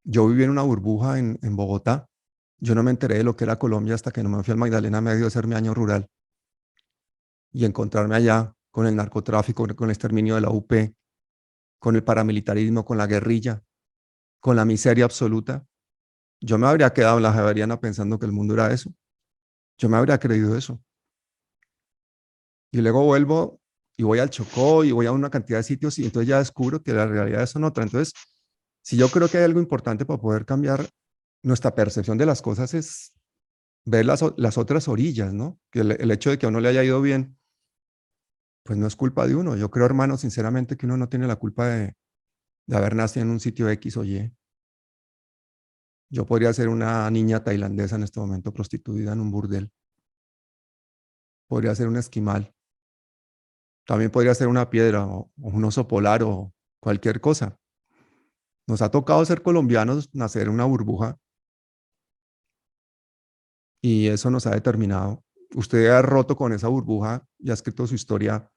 Yo viví en una burbuja en Bogotá. Yo no me enteré de lo que era Colombia hasta que no me fui al Magdalena Medio a hacer mi año rural y encontrarme allá con el narcotráfico, con el exterminio de la UP, con el paramilitarismo, con la guerrilla, con la miseria absoluta. Yo me habría quedado en la Javeriana pensando que el mundo era eso. Yo me habría creído eso. Y luego vuelvo y voy al Chocó y voy a una cantidad de sitios y entonces ya descubro que la realidad son otra. Entonces, si yo creo que hay algo importante para poder cambiar nuestra percepción de las cosas es ver las otras orillas, ¿no? Que el hecho de que a uno le haya ido bien, pues no es culpa de uno. Yo creo, hermano, sinceramente que uno no tiene la culpa de haber nacido en un sitio X o Y. Yo podría ser una niña tailandesa en este momento prostituida en un burdel. Podría ser un esquimal. También podría ser una piedra o un oso polar o cualquier cosa. Nos ha tocado ser colombianos, nacer en una burbuja y eso nos ha determinado. Usted ha roto con esa burbuja y ha escrito su historia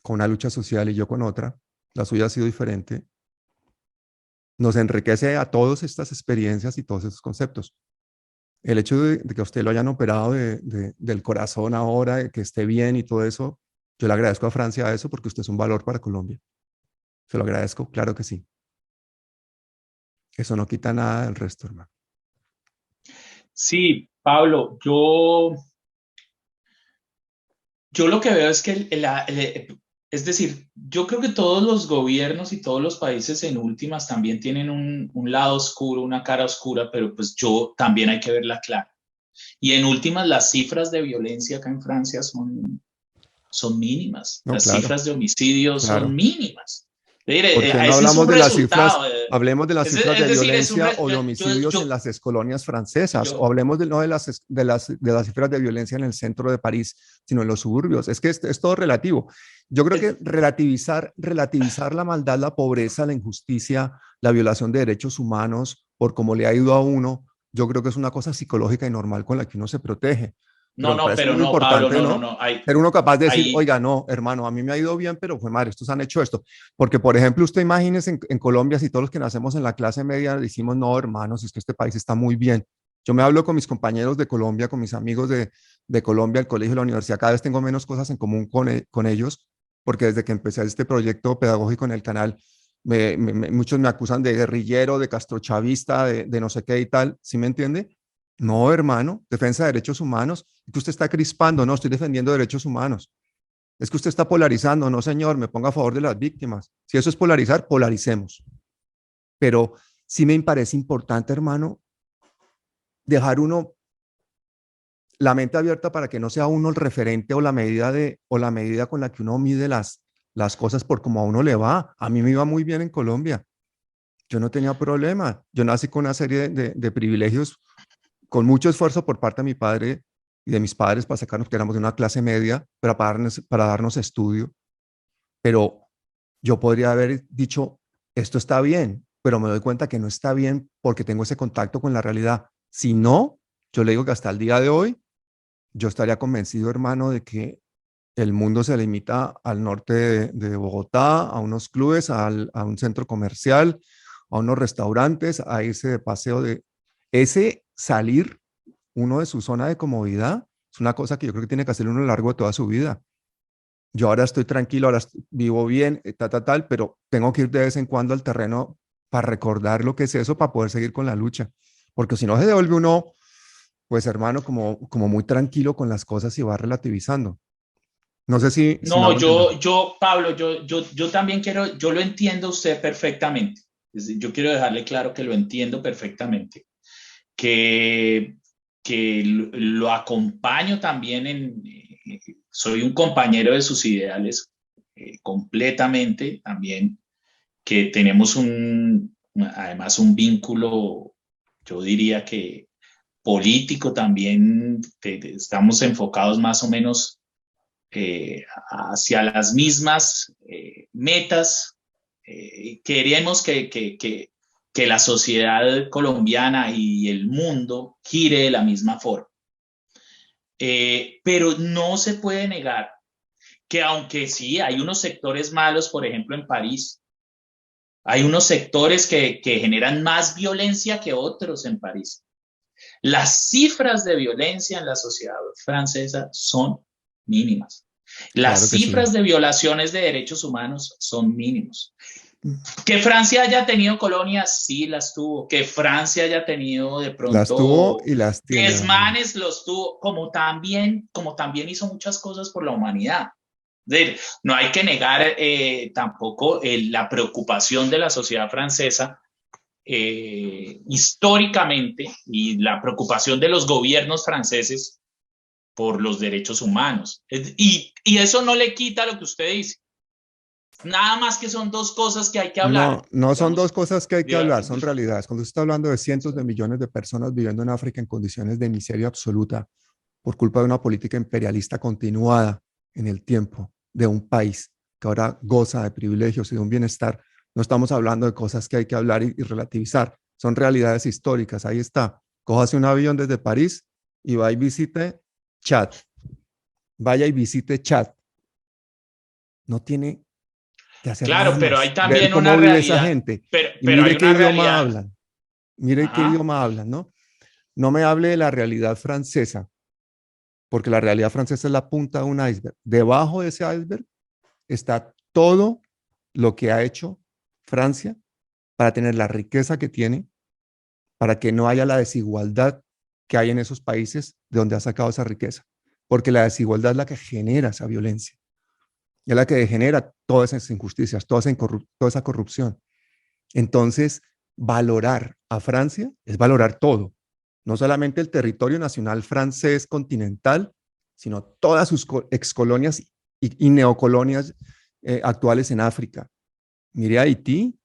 con una lucha social y yo con otra. La suya ha sido diferente. Nos enriquece a todas estas experiencias y todos estos conceptos. El hecho de que a usted lo hayan operado del corazón ahora, de que esté bien y todo eso, yo le agradezco a Francia eso porque usted es un valor para Colombia. Se lo agradezco, claro que sí. Eso no quita nada del resto, hermano.
Sí, Pablo, yo lo que veo es que, es decir, yo creo que todos los gobiernos y todos los países en últimas también tienen un lado oscuro, una cara oscura, pero pues yo también hay que verla clara. Y en últimas, las cifras de violencia acá en Francia son mínimas.
No,
Las
claro,
cifras de homicidios son
claro.
mínimas. Mire,
¿Por qué no
ese es un
hablamos de las cifras?
resultado.
Hablemos de las cifras de
Es decir,
violencia o de homicidios en las colonias francesas, o hablemos no de las cifras de violencia en el centro de París, sino en los suburbios. Es que es todo relativo. Yo creo que relativizar la maldad, la pobreza, la injusticia, la violación de derechos humanos, por cómo le ha ido a uno, yo creo que es una cosa psicológica y normal con la que uno se protege. Pero
No,
me
no,
parece
pero
muy
no, Pablo,
importante,
no, no,
¿no?
no.
Ser uno capaz de decir,
Hay,
oiga, no, hermano, a mí me ha ido bien, pero fue madre, estos han hecho esto. Porque, por ejemplo, usted imagínese en Colombia, si todos los que nacemos en la clase media decimos, no, hermanos, es que este país está muy bien. Yo me hablo con mis compañeros de Colombia, con mis amigos de Colombia, el colegio, la universidad, cada vez tengo menos cosas en común con ellos, porque desde que empecé este proyecto pedagógico en el canal, muchos me acusan de guerrillero, de castrochavista, de no sé qué y tal, ¿sí me entiende? No, hermano, defensa de derechos humanos, es que usted está crispando, no, estoy defendiendo derechos humanos. Es que usted está polarizando, no, señor, me ponga a favor de las víctimas. Si eso es polarizar, polaricemos. Pero sí me parece importante, hermano, dejar uno la mente abierta para que no sea uno el referente o la medida con la que uno mide las cosas por cómo a uno le va. A mí me iba muy bien en Colombia. Yo no tenía problema. Yo nací con una serie de privilegios, con mucho esfuerzo por parte de mi padre y de mis padres para sacarnos, que éramos de una clase media, para darnos estudio. Pero yo podría haber dicho, esto está bien, pero me doy cuenta que no está bien porque tengo ese contacto con la realidad. Si no, yo le digo que hasta el día de hoy, yo estaría convencido, hermano, de que el mundo se limita al norte de Bogotá, a unos clubes, a un centro comercial, a unos restaurantes, a irse de paseo de ese salir uno de su zona de comodidad. Es una cosa que yo creo que tiene que hacer uno a lo largo de toda su vida. Yo ahora estoy tranquilo, ahora vivo bien, tal, pero tengo que ir de vez en cuando al terreno para recordar lo que es eso, para poder seguir con la lucha. Porque si no se devuelve uno, pues hermano, como muy tranquilo con las cosas y va relativizando. No sé si me
no,
hago entender.
Pablo, yo también quiero, yo lo entiendo usted perfectamente. Yo quiero dejarle claro que lo entiendo perfectamente, que, que lo acompaño también soy un compañero de sus ideales completamente también, que tenemos además un vínculo, yo diría que político también, estamos enfocados más o menos hacia las mismas metas. Queremos que la sociedad colombiana y el mundo gire de la misma forma. Pero no se puede negar que aunque sí hay unos sectores malos, por ejemplo en París, hay unos sectores que generan más violencia que otros en París. Las cifras de violencia en la sociedad francesa son mínimas.
Claro
Las
que sí.
cifras de violaciones de derechos humanos son mínimos. Que Francia haya tenido colonias, sí las tuvo. Que Francia haya tenido de
Las tuvo
pronto
y las tiene, Daniel.
desmanes, los tuvo, como también hizo muchas cosas por la humanidad. No hay que negar tampoco la preocupación de la sociedad francesa históricamente y la preocupación de los gobiernos franceses por los derechos humanos. Y eso no le quita lo que usted dice. Nada más que son dos cosas que hay que hablar,
No, no son dos
digamos.
cosas que hay que hablar, son realidades. Cuando usted está hablando de cientos de millones de personas viviendo en África en condiciones de miseria absoluta por culpa de una política imperialista continuada en el tiempo de un país que ahora goza de privilegios y de un bienestar, no estamos hablando de cosas que hay que hablar y relativizar, son realidades históricas. Ahí está. Cójase un avión desde París y va y visite Chad. Vaya y visite Chad. No tiene que hacer
Claro,
nada
pero hay
más, ver
también una
cómo vive esa
realidad,
gente y
pero hay
mire qué
una
idioma
realidad.
hablan, mire qué
Ajá.
idioma hablan, ¿no? No me hable de la realidad francesa, porque la realidad francesa es la punta de un iceberg. Debajo de ese iceberg está todo lo que ha hecho Francia para tener la riqueza que tiene, para que no haya la desigualdad que hay en esos países de donde ha sacado esa riqueza, porque la desigualdad es la que genera esa violencia, es la que genera todas esas injusticias, toda esa corrupción. Entonces, valorar a Francia es valorar todo, no solamente el territorio nacional francés continental, sino todas sus excolonias y neocolonias actuales en África. mire Haití,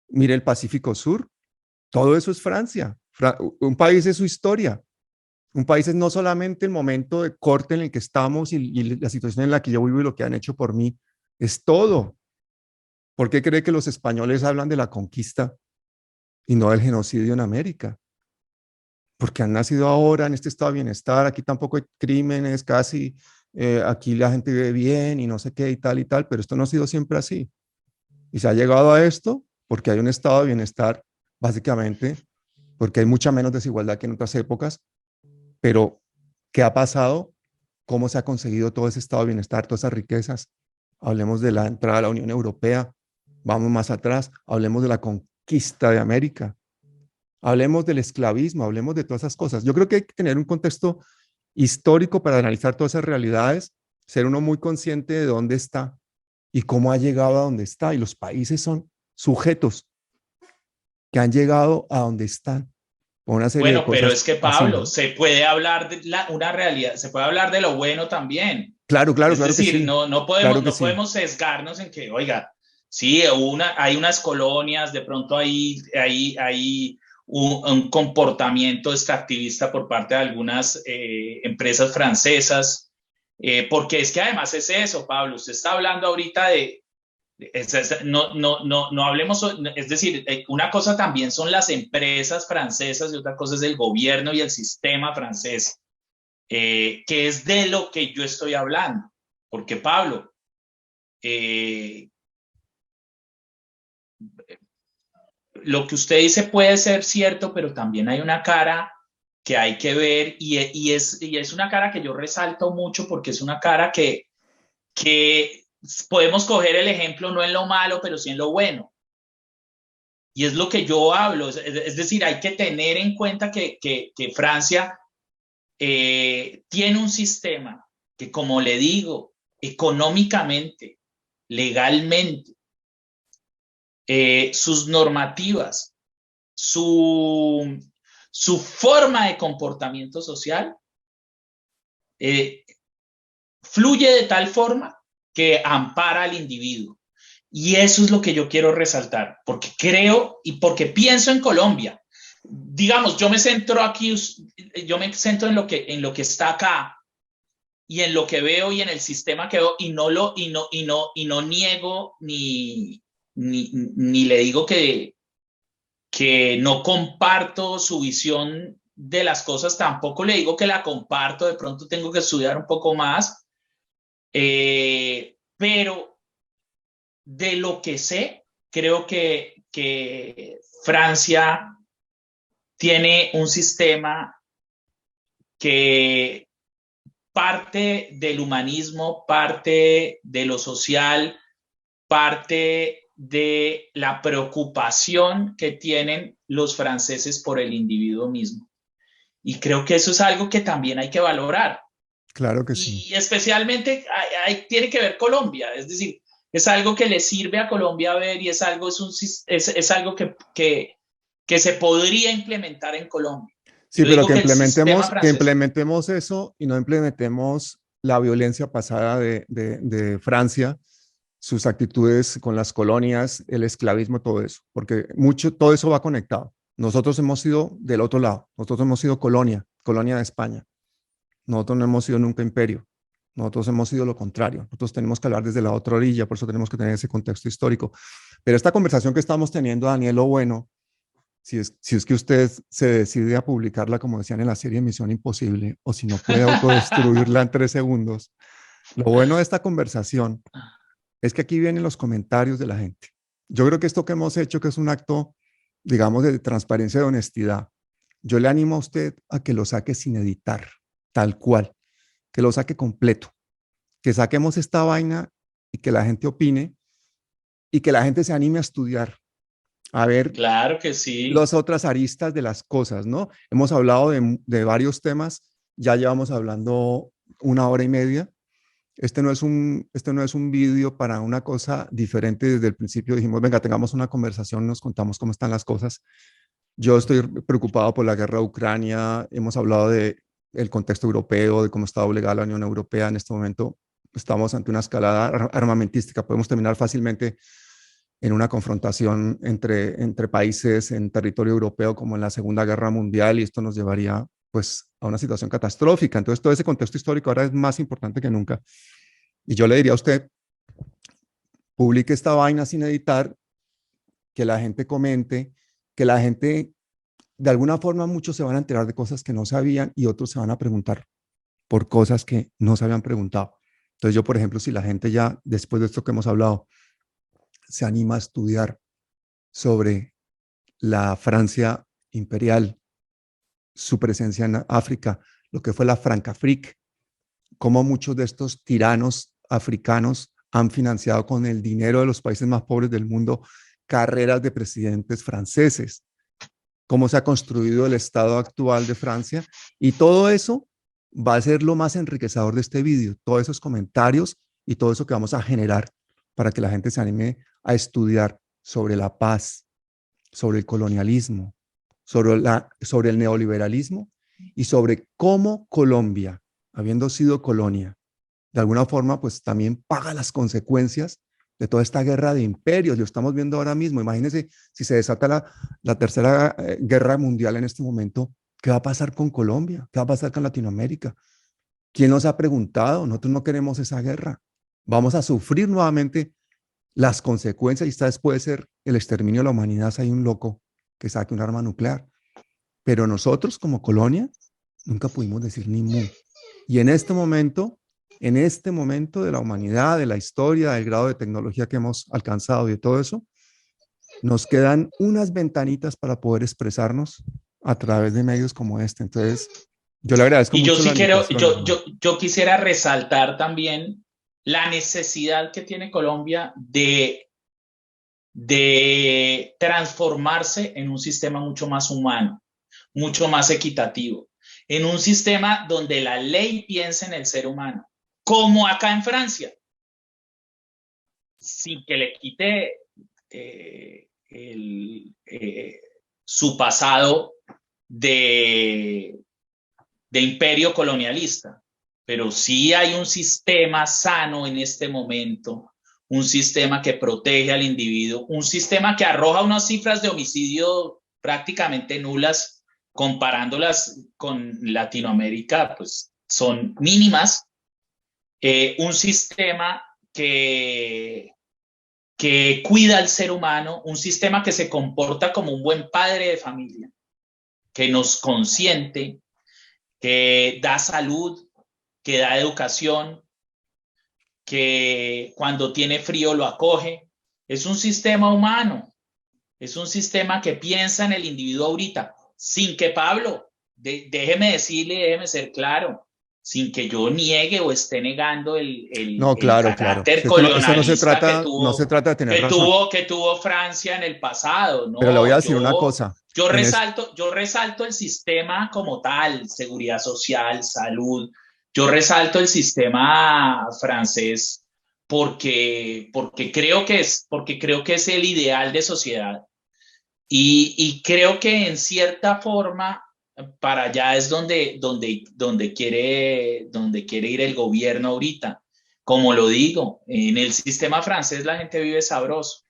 mire el Pacífico Sur, todo eso es Francia. Un país es su historia. Un país es no solamente el momento de corte en el que estamos y la situación en la que yo vivo y lo que han hecho por mí, es todo. ¿Por qué cree que los españoles hablan de la conquista y no del genocidio en América? Porque han nacido ahora en este estado de bienestar, aquí tampoco hay crímenes casi, aquí la gente vive bien y no sé qué y tal, pero esto no ha sido siempre así. Y se ha llegado a esto porque hay un estado de bienestar, básicamente, porque hay mucha menos desigualdad que en otras épocas, pero ¿qué ha pasado? ¿Cómo se ha conseguido todo ese estado de bienestar, todas esas riquezas? Hablemos de la entrada a la Unión Europea, vamos más atrás, hablemos de la conquista de América, hablemos del esclavismo, hablemos de todas esas cosas. Yo creo que hay que tener un contexto histórico para analizar todas esas realidades, ser uno muy consciente de dónde está y cómo ha llegado a donde está. Y los países son sujetos que han llegado a donde están por una serie de
Bueno, pero
cosas
es que
así,
Pablo,
¿no?
se puede hablar de una realidad, se puede hablar de lo bueno también.
Claro, claro,
Es
claro que
decir,
sí,
no
claro
podemos,
que
no
sí.
podemos sesgarnos en que, oiga, sí, hay unas colonias, de pronto hay un comportamiento extractivista por parte de algunas empresas francesas, porque es que además es eso, Pablo, usted está hablando ahorita de, no hablemos, es decir, una cosa también son las empresas francesas y otra cosa es el gobierno y el sistema francés, que es de lo que yo estoy hablando. Porque Pablo, eh, lo que usted dice puede ser cierto, pero también hay una cara que hay que ver y es una cara que yo resalto mucho porque es una cara que podemos coger el ejemplo no en lo malo, pero sí en lo bueno. Y es lo que yo hablo, es decir, hay que tener en cuenta que Francia tiene un sistema que, como le digo, económicamente, legalmente, sus normativas, su, su forma de comportamiento social, eh, fluye de tal forma que ampara al individuo. Y eso es lo que yo quiero resaltar, porque creo y porque pienso en Colombia. Digamos, yo me centro aquí, yo me centro en lo que está acá y en lo que veo y en el sistema que veo y no niego ni le digo que no comparto su visión de las cosas, tampoco le digo que la comparto, de pronto tengo que estudiar un poco más, pero de lo que sé, creo que Francia tiene un sistema que parte del humanismo, parte de lo social, parte de la preocupación que tienen los franceses por el individuo mismo. Y creo que eso es algo que también hay que valorar.
Claro que sí.
Y especialmente tiene que ver Colombia, es decir, es algo que le sirve a Colombia ver y es algo, es algo que se podría implementar en Colombia.
Sí,
Yo
pero
digo que el sistema
que
francés,
implementemos eso y no implementemos la violencia pasada de Francia, sus actitudes con las colonias, el esclavismo, todo eso, porque mucho, todo eso va conectado. Nosotros hemos sido del otro lado, nosotros hemos sido colonia, colonia de España. Nosotros no hemos sido nunca imperio. Nosotros hemos sido lo contrario. Nosotros tenemos que hablar desde la otra orilla, por eso tenemos que tener ese contexto histórico. Pero esta conversación que estamos teniendo, Daniel, lo bueno, si es que usted se decide a publicarla, como decían en la serie Misión Imposible, o si no puede autodestruirla en 3 segundos, lo bueno de esta conversación es que aquí vienen los comentarios de la gente. Yo creo que esto que hemos hecho, que es un acto, digamos, de transparencia, de honestidad, yo le animo a usted a que lo saque sin editar, tal cual, que lo saque completo, que saquemos esta vaina y que la gente opine y que la gente se anime a estudiar, a ver
claro que sí.
las otras aristas de las cosas, ¿no? Hemos hablado de varios temas, ya llevamos hablando 1 hora y media. Este no es un vídeo para una cosa diferente. Desde el principio dijimos, venga, tengamos una conversación, nos contamos cómo están las cosas. Yo estoy preocupado por la guerra de Ucrania. Hemos hablado de el contexto europeo, de cómo está obligada la Unión Europea en este momento. estamos ante una escalada armamentística, podemos terminar fácilmente en una confrontación entre países en territorio europeo como en la Segunda Guerra Mundial, y esto nos llevaría pues a una situación catastrófica. Entonces todo ese contexto histórico ahora es más importante que nunca. Y yo le diría a usted, publique esta vaina sin editar, que la gente comente, que la gente, de alguna forma muchos se van a enterar de cosas que no sabían y otros se van a preguntar por cosas que no se habían preguntado. Entonces yo, por ejemplo, si la gente ya, después de esto que hemos hablado, se anima a estudiar sobre la Francia imperial, su presencia en África, lo que fue la Francafrique, cómo muchos de estos tiranos africanos han financiado con el dinero de los países más pobres del mundo carreras de presidentes franceses, cómo se ha construido el estado actual de Francia, y todo eso va a ser lo más enriquecedor de este vídeo, todos esos comentarios y todo eso que vamos a generar para que la gente se anime a estudiar sobre la paz, sobre el colonialismo, sobre el neoliberalismo y sobre cómo Colombia, habiendo sido colonia, de alguna forma, pues también paga las consecuencias de toda esta guerra de imperios. Lo estamos viendo ahora mismo. Imagínense si se desata la tercera guerra mundial en este momento, ¿qué va a pasar con Colombia? ¿Qué va a pasar con Latinoamérica? ¿Quién nos ha preguntado? Nosotros no queremos esa guerra. Vamos a sufrir nuevamente las consecuencias, y esta vez puede ser el exterminio de la humanidad si hay un loco que saque un arma nuclear. Pero nosotros como colonia nunca pudimos decir ni mu. Y en este momento de la humanidad, de la historia, del grado de tecnología que hemos alcanzado y de todo eso, nos quedan unas ventanitas para poder expresarnos a través de medios como este. Entonces, yo le agradezco
Y yo
mucho
sí
la
quiero,
invitación.
yo quisiera resaltar también la necesidad que tiene Colombia de transformarse en un sistema mucho más humano, mucho más equitativo, en un sistema donde la ley piense en el ser humano, como acá en Francia, sin que le quite su pasado de imperio colonialista, pero sí hay un sistema sano en este momento, un sistema que protege al individuo, un sistema que arroja unas cifras de homicidio prácticamente nulas, comparándolas con Latinoamérica, pues son mínimas, un sistema que cuida al ser humano, un sistema que se comporta como un buen padre de familia, que nos consiente, que da salud, que da educación, que cuando tiene frío lo acoge. Es un sistema humano, es un sistema que piensa en el individuo ahorita, sin que Pablo, déjeme decirle, déjeme ser claro, sin que yo niegue o esté negando
No,
el
claro, claro.
carácter
Si esto no, eso
colonialista
no se trata de tener razón.
que tuvo Francia en el pasado.
Pero le voy a
No,
decir una cosa.
yo resalto el sistema como tal, seguridad social, salud. Yo resalto el sistema francés porque creo que es el ideal de sociedad. Y creo que en cierta forma para allá es donde quiere ir el gobierno ahorita. Como lo digo, en el sistema francés la gente vive sabroso.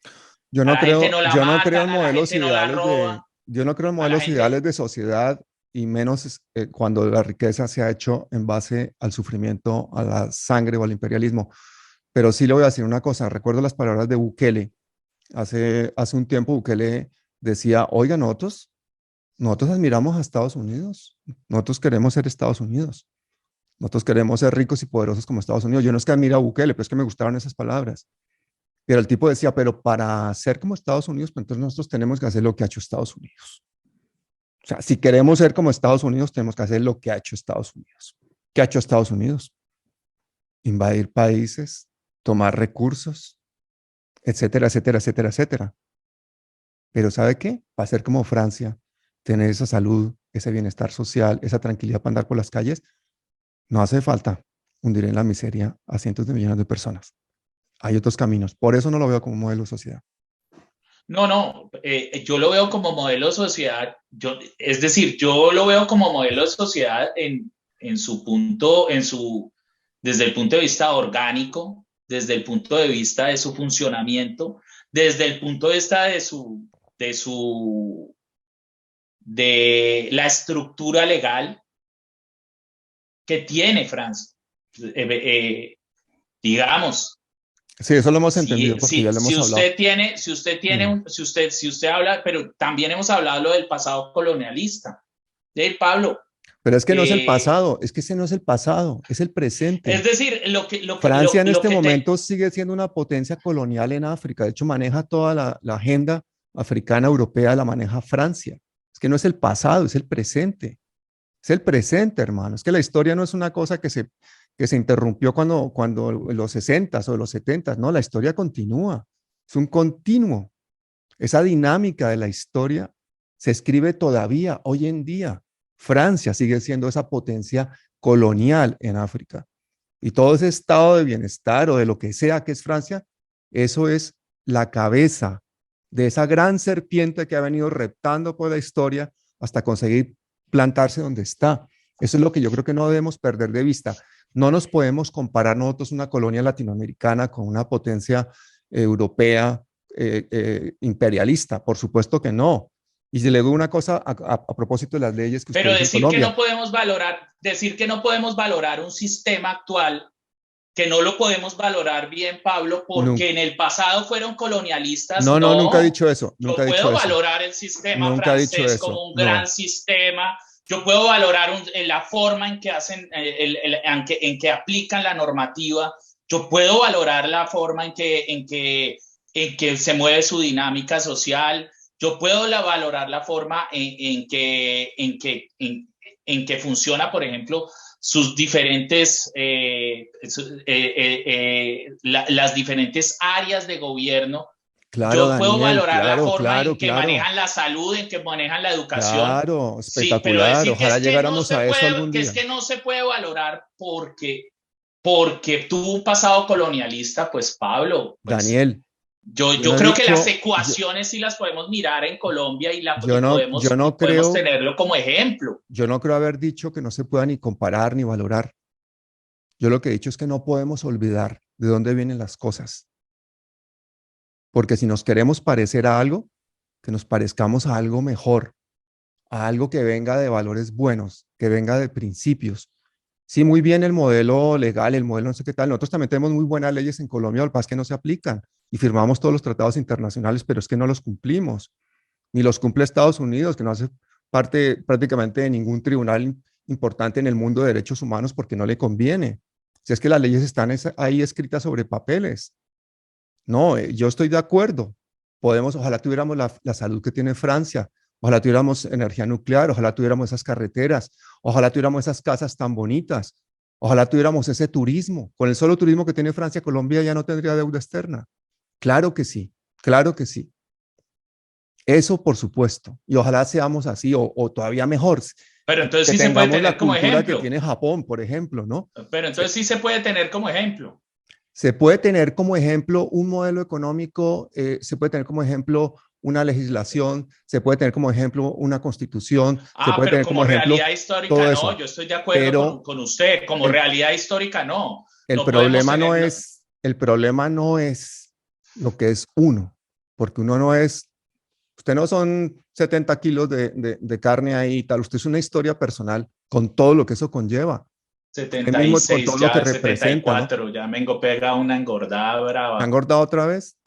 A la gente no la
yo no creo en
matan, a la
modelos
gente no la
ideales
roban,
yo no creo en
a la
modelos
gente...
ideales de sociedad, y menos cuando la riqueza se ha hecho en base al sufrimiento, a la sangre o al imperialismo. Pero sí le voy a decir una cosa. Recuerdo las palabras de Bukele. Hace un tiempo Bukele decía, oiga, nosotros admiramos a Estados Unidos. Nosotros queremos ser Estados Unidos. Nosotros queremos ser ricos y poderosos como Estados Unidos. Yo no es que admire a Bukele, pero es que me gustaron esas palabras. Pero el tipo decía, pero para ser como Estados Unidos, pues entonces nosotros tenemos que hacer lo que ha hecho Estados Unidos. O sea, si queremos ser como Estados Unidos, tenemos que hacer lo que ha hecho Estados Unidos. ¿Qué ha hecho Estados Unidos? Invadir países, tomar recursos, etcétera, etcétera, etcétera, etcétera. Pero ¿sabe qué? Para ser como Francia, tener esa salud, ese bienestar social, esa tranquilidad para andar por las calles, no hace falta hundir en la miseria a cientos de millones de personas. Hay otros caminos. Por eso no lo veo como modelo de sociedad.
No, yo lo veo como modelo de sociedad. Es decir, yo lo veo como modelo de sociedad en su punto, desde el punto de vista orgánico, desde el punto de vista de su funcionamiento, desde el punto de vista de la estructura legal que tiene Francia. Digamos,
Sí, eso lo hemos entendido porque ya lo
si
hemos hablado.
usted tiene, si usted habla, pero también hemos hablado lo del pasado colonialista. De Pablo.
Pero es que no es el pasado, es que ese no es el pasado, es el presente.
Es decir,
Francia en
lo
este
que te...
momento sigue siendo una potencia colonial en África. De hecho, maneja toda la agenda africana europea, la maneja Francia. Es que no es el pasado, es el presente. Es el presente, hermano. Es que la historia no es una cosa que se interrumpió cuando en los 60s o los 70s. No, la historia continúa. Es un continuo. Esa dinámica de la historia se escribe todavía hoy en día. Francia sigue siendo esa potencia colonial en África. Y todo ese estado de bienestar o de lo que sea que es Francia, eso es la cabeza de esa gran serpiente que ha venido reptando por la historia hasta conseguir plantarse donde está. Eso es lo que yo creo que no debemos perder de vista. No nos podemos comparar nosotros una colonia latinoamericana con una potencia europea imperialista. Por supuesto que no. Y si le digo una cosa a propósito de las leyes que usted
Pero
dice en Colombia.
decir que no podemos valorar un sistema actual, que no lo podemos valorar bien, Pablo, porque en el pasado fueron colonialistas,
No, nunca he
no.
dicho eso.
Yo
Nunca he dicho
puedo
eso.
valorar el sistema
Nunca he dicho
francés
eso.
como un gran
No.
sistema. Yo puedo valorar la forma en que hacen, en que aplican la normativa. Yo puedo valorar la forma en que se mueve su dinámica social. Yo puedo valorar la forma en que funciona, por ejemplo, sus diferentes, las diferentes áreas de gobierno.
Claro,
Yo puedo
Daniel,
valorar la
claro,
forma
claro,
en que
claro,
manejan la salud, en que manejan la educación.
claro,
Sí, pero
espectacular.
decir
Ojalá llegáramos a eso algún
que es
día.
que no se puede valorar porque tuvo un pasado colonialista, pues Pablo, pues
Daniel, yo
yo
no he
creo que las
dicho,
ecuaciones sí las podemos mirar en Colombia
yo
y
no
podemos
creo,
tenerlo como ejemplo.
yo no creo haber dicho que no se pueda ni comparar ni valorar. Yo lo que he dicho es que no podemos olvidar de dónde vienen las cosas. Porque si nos queremos parecer a algo, que nos parezcamos a algo mejor, a algo que venga de valores buenos, que venga de principios. Sí, muy bien el modelo legal, el modelo no sé qué tal. Nosotros también tenemos muy buenas leyes en Colombia, lo que pasa es que no se aplican y firmamos todos los tratados internacionales, pero es que no los cumplimos. Ni los cumple Estados Unidos, que no hace parte prácticamente de ningún tribunal importante en el mundo de derechos humanos porque no le conviene. Si es que las leyes están ahí escritas sobre papeles. No, yo estoy de acuerdo. Podemos, ojalá tuviéramos la salud que tiene Francia, ojalá tuviéramos energía nuclear, ojalá tuviéramos esas carreteras, ojalá tuviéramos esas casas tan bonitas, ojalá tuviéramos ese turismo. Con el solo turismo que tiene Francia, Colombia ya no tendría deuda externa. Claro que sí, claro que sí. Eso por supuesto. Y ojalá seamos así o todavía mejor,
Pero entonces
que
sí se puede
tengamos la
tener como
cultura que
ejemplo.
tiene Japón, por ejemplo, ¿no?
Pero entonces sí se puede tener como ejemplo.
Se puede tener como ejemplo un modelo económico, se puede tener como ejemplo una legislación, se puede tener como ejemplo una constitución, se puede
Pero
tener como
como
ejemplo
realidad histórica
todo
no,
eso.
yo estoy de acuerdo
Pero
con usted, como
el,
realidad histórica no.
el
No podemos
problema no
tener,
es, el problema no es lo que es uno, porque uno no es, usted no son 70 kilos de carne ahí y tal, usted es una historia personal con todo lo que eso conlleva. Usted mismo con
76,
todo lo que
ya setenta y
representa, ¿no?
cuatro ya me pega una engordada
¿Ha
brava.
engordado otra vez?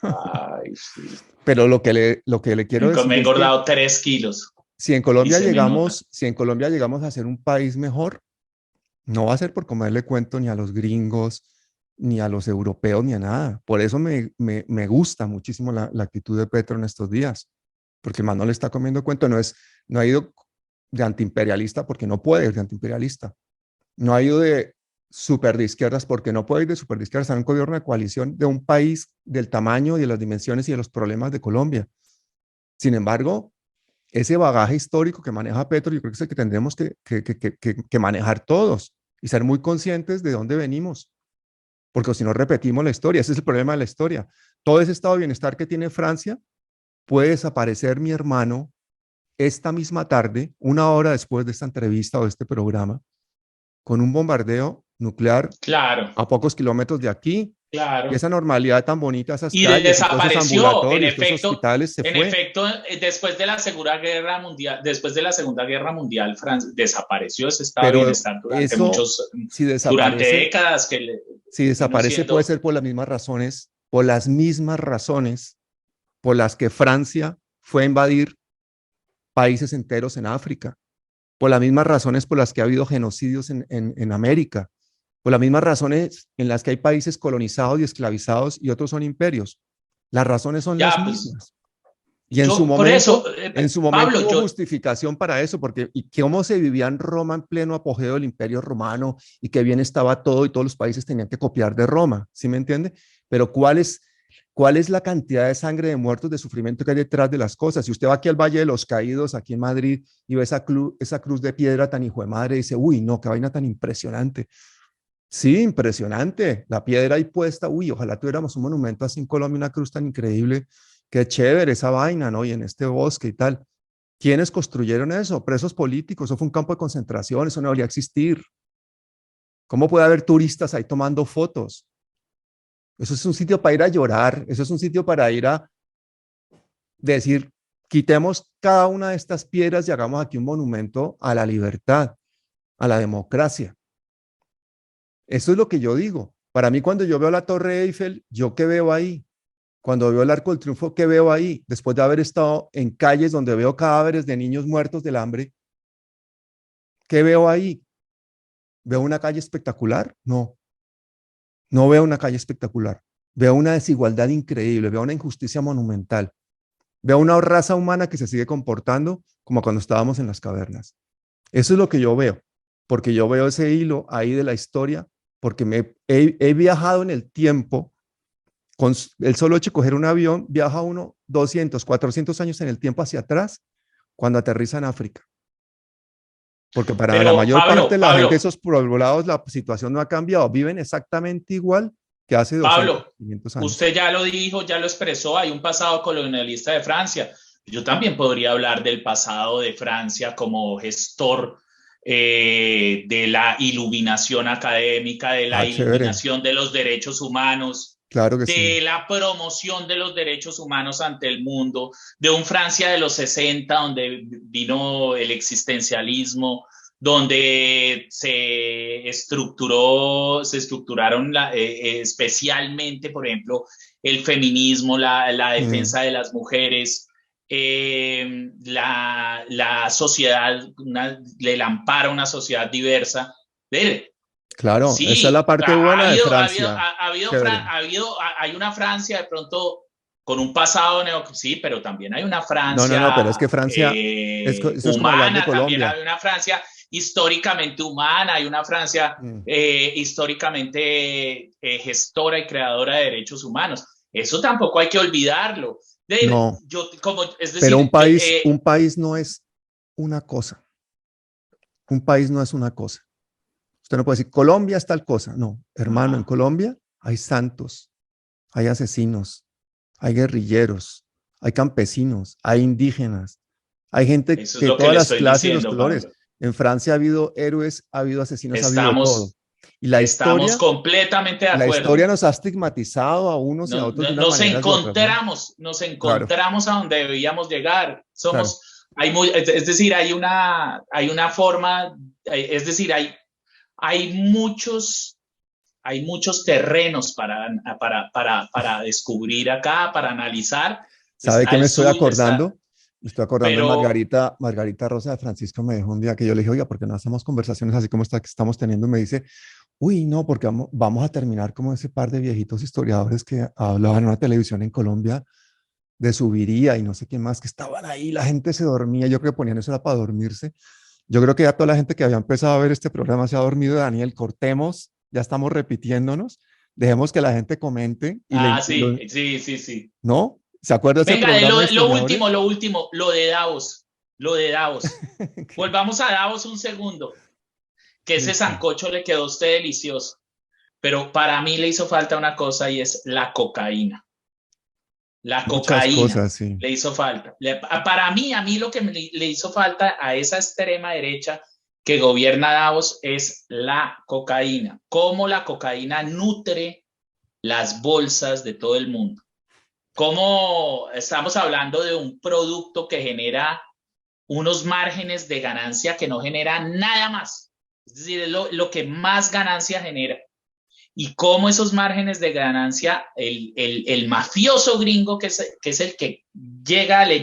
Ay, sí.
Pero lo que le quiero decir
Me he
es que
engordado 3 kilos
si en
y
Colombia
se me nota.
llegamos, si en Colombia llegamos a ser un país mejor, no va a ser por comerle cuento ni a los gringos, ni a los europeos, ni a nada. Por eso me gusta muchísimo la actitud de Petro en estos días, porque el man no le está comiendo cuento, no ha ido de antiimperialista porque no puede ir de antiimperialista, no ha ido de super de izquierdas porque no puede ir de super de izquierdas a un gobierno de coalición de un país del tamaño y de las dimensiones y de los problemas de Colombia. Sin embargo, ese bagaje histórico que maneja Petro, yo creo que es el que tendremos que manejar todos y ser muy conscientes de dónde venimos, porque si no repetimos la historia, ese es el problema de la historia. Todo ese estado de bienestar que tiene Francia puede desaparecer, mi hermano, esta misma tarde, una hora después de esta entrevista o de este programa, con un bombardeo nuclear
Claro,
a pocos kilómetros de aquí. Y
claro.
esa normalidad tan bonita, esas
Y
calles y todos esos
desapareció,
ambulatorios, todos esos hospitales se
en
fue.
efecto, después de la Segunda Guerra Mundial, desapareció ese estado de
Pero
bienestar
eso, si
durante
desaparece,
décadas que
si
vino
desaparece puede
siendo,
ser por las mismas razones por las que Francia fue a invadir países enteros en África, por las mismas razones por las que ha habido genocidios en América, por las mismas razones en las que hay países colonizados y esclavizados y otros son imperios. Las razones son las
ya, pues,
mismas. Y en su
por eso,
momento
Pablo,
hubo justificación para eso, porque y cómo se vivía en Roma en pleno apogeo del Imperio Romano y qué bien estaba todo y todos los países tenían que copiar de Roma, ¿sí me entiende? Pero cuál es la cantidad de sangre, de muertos, de sufrimiento que hay detrás de las cosas? Si usted va aquí al Valle de los Caídos, aquí en Madrid, y ve esa cruz de piedra tan hijo de madre, dice, uy, no, qué vaina tan impresionante. Sí, impresionante. La piedra ahí puesta, uy, ojalá tuviéramos un monumento así en Colombia, una cruz tan increíble. Qué chévere esa vaina, ¿no? Y en este bosque y tal. ¿Quiénes construyeron eso? Presos políticos, eso fue un campo de concentración, eso no debería existir. ¿Cómo puede haber turistas ahí tomando fotos? Eso es un sitio para ir a llorar, eso es un sitio para ir a decir, quitemos cada una de estas piedras y hagamos aquí un monumento a la libertad, a la democracia. Eso es lo que yo digo. Para mí, cuando yo veo la Torre Eiffel, ¿yo qué veo ahí? Cuando veo el Arco del Triunfo, ¿qué veo ahí? Después de haber estado en calles donde veo cadáveres de niños muertos del hambre, ¿qué veo ahí? ¿Veo una calle espectacular? No, no veo una calle espectacular. Veo una desigualdad increíble, veo una injusticia monumental, veo una raza humana que se sigue comportando como cuando estábamos en las cavernas. Eso es lo que yo veo, porque yo veo ese hilo ahí de la historia, porque he viajado en el tiempo. Con el solo hecho de coger un avión, viaja uno 200, 400 años en el tiempo hacia atrás cuando aterriza en África. Porque para la
pero
mayor parte de la gente de
Pablo,
esos poblados la situación no ha cambiado. Viven exactamente igual que hace 200,
Pablo,
500 años.
usted ya lo dijo, ya lo expresó, hay un pasado colonialista de Francia. Yo también podría hablar del pasado de Francia como gestor de la iluminación académica, de la
Ah, chévere.
iluminación de los derechos humanos,
Claro que sí.
de la promoción de los derechos humanos ante el mundo, de un Francia de los 60, donde vino el existencialismo, donde se estructuraron especialmente, por ejemplo, el feminismo, la
Mm,
defensa de las mujeres, la sociedad, le ampara una sociedad diversa.
claro, esa es la
Sí,
parte buena de Francia. Chévere.
hay una Francia de pronto con un pasado sí, pero también hay una
No, no, no, pero es
Francia
que Francia, eso es como hablar de
humana, también
Colombia.
hay una Francia históricamente humana, hay una Francia
Mm,
históricamente gestora y creadora de derechos humanos. Eso tampoco hay que olvidarlo.
no,
Es
pero
decir,
un país no es una cosa. Un país no es una cosa. Usted no puede decir, Colombia es tal cosa. No, hermano, en
ajá,
Colombia hay santos, hay asesinos, hay guerrilleros, hay campesinos, hay indígenas, hay gente
eso es
de
lo que
todas
le
las
estoy
clases y los
diciendo,
colores.
Pablo.
En Francia ha habido héroes, ha habido asesinos, ha habido de todo.
Estamos,
Y
estamos completamente de
la
acuerdo.
historia nos ha estigmatizado a unos y a otros de unas maneras y otras, ¿no?
Nos
Claro,
encontramos a donde debíamos llegar.
claro.
Es decir, hay una forma, es decir, hay muchos terrenos para descubrir acá, para analizar.
¿Sabe qué me estoy
Está,
acordando? Me estoy acordando de
pero,
Margarita Rosa de Francisco me dijo un día que yo le dije, oiga, ¿por qué no hacemos conversaciones así como esta que estamos teniendo? Y me dice, uy, no, porque vamos a terminar como ese par de viejitos historiadores que hablaban en una televisión en Colombia de Subiría y no sé quién más, que estaban ahí, la gente se dormía, yo creo que ponían eso era para dormirse. Yo creo que ya toda la gente que había empezado a ver este programa se ha dormido, Daniel, cortemos, ya estamos repitiéndonos, dejemos que la gente comente
sí, sí, sí, sí.
¿no? ¿Se acuerda de ese
Venga,
programa de historiadores?
lo último, lo de Davos. Volvamos a Davos un segundo, que ese
Listo.
sancocho le quedó a usted delicioso, pero para mí le hizo falta una cosa y es la cocaína. La
Muchas
cocaína
cosas, sí.
le hizo falta. Para mí, a mí lo que le hizo falta a esa extrema derecha que gobierna Davos es la cocaína. Cómo la cocaína nutre las bolsas de todo el mundo. Cómo estamos hablando de un producto que genera unos márgenes de ganancia que no generan nada más. Es decir, es lo que más ganancia genera. Y cómo esos márgenes de ganancia, el mafioso gringo, que es el que le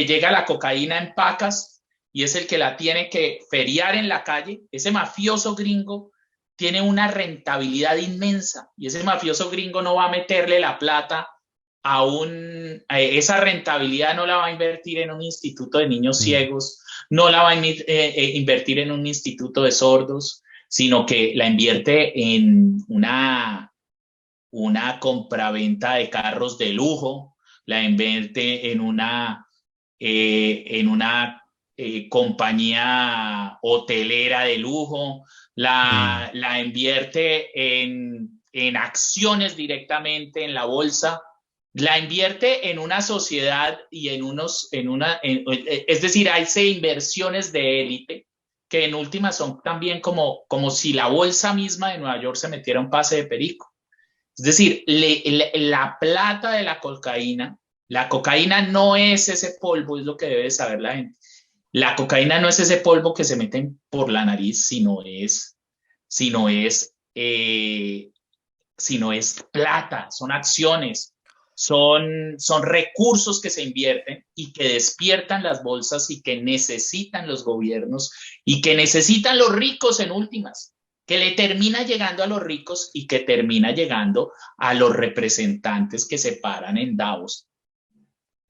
llega la cocaína en pacas y es el que la tiene que feriar en la calle, ese mafioso gringo tiene una rentabilidad inmensa y ese mafioso gringo no va a meterle la plata esa rentabilidad no la va a invertir en un instituto de niños ciegos, no la va a invertir en un instituto de sordos, sino que la invierte en una compraventa de carros de lujo, la invierte en una compañía hotelera de lujo, la invierte en acciones directamente en la bolsa, la invierte en una sociedad y es decir, hay inversiones de élite que en última son también como si la bolsa misma de Nueva York se metiera un pase de perico. Es decir, la plata de la cocaína no es ese polvo, es lo que debe saber la gente. La cocaína no es ese polvo que se meten por la nariz, sino es, eh, sino es plata, son acciones, son recursos que se invierten y que despiertan las bolsas y que necesitan los gobiernos y que necesitan los ricos en últimas, que le termina llegando a los ricos y que termina llegando a los representantes que se paran en Davos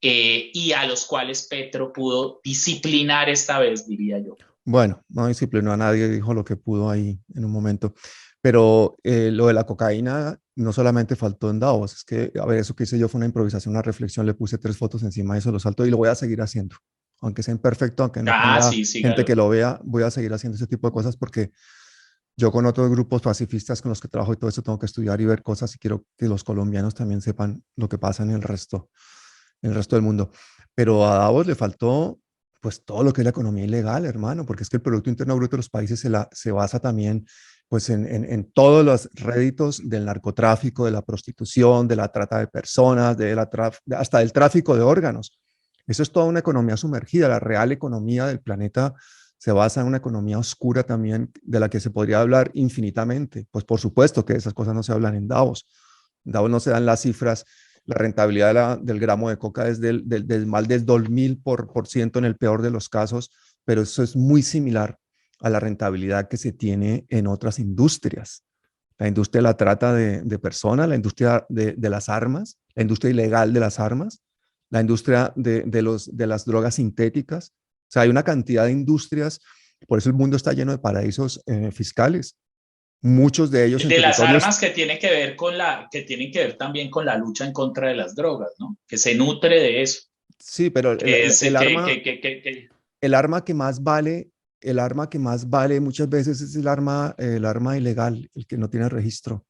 y a los cuales Petro pudo disciplinar esta vez, diría yo.
Bueno, no disciplinó a nadie, dijo lo que pudo ahí en un momento. Pero lo de la cocaína no solamente faltó en Davos, es que, a ver, eso que hice yo fue una improvisación, una reflexión, le puse 3 fotos encima de eso, lo salto y lo voy a seguir haciendo. Aunque sea imperfecto, aunque no tenga
Sí,
gente
sígalo.
que lo vea, voy a seguir haciendo ese tipo de cosas porque yo con otros grupos pacifistas con los que trabajo y todo eso tengo que estudiar y ver cosas y quiero que los colombianos también sepan lo que pasa en el resto del mundo. Pero a Davos le faltó pues todo lo que es la economía ilegal, hermano, porque es que el Producto Interno Bruto de los países se basa también pues en todos los réditos del narcotráfico, de la prostitución, de la trata de personas, hasta del tráfico de órganos. Eso es toda una economía sumergida. La real economía del planeta se basa en una economía oscura también, de la que se podría hablar infinitamente. Pues por supuesto que esas cosas no se hablan en Davos. En Davos no se dan las cifras. La rentabilidad del gramo de coca es del mal del 2000% en el peor de los casos, pero eso es muy similar a la rentabilidad que se tiene en otras industrias. La industria de la trata de personas, la industria de las armas, la industria ilegal de las armas, la industria de las drogas sintéticas. O sea, hay una cantidad de industrias, por eso el mundo está lleno de paraísos fiscales. Muchos de ellos en
De las
territorios.
armas que tienen que ver que tienen que ver también con la lucha en contra de las drogas, ¿no? Que se nutre de eso.
Sí, pero
Que es
el arma que más vale, el arma que más vale muchas veces es el arma ilegal, el que no tiene registro.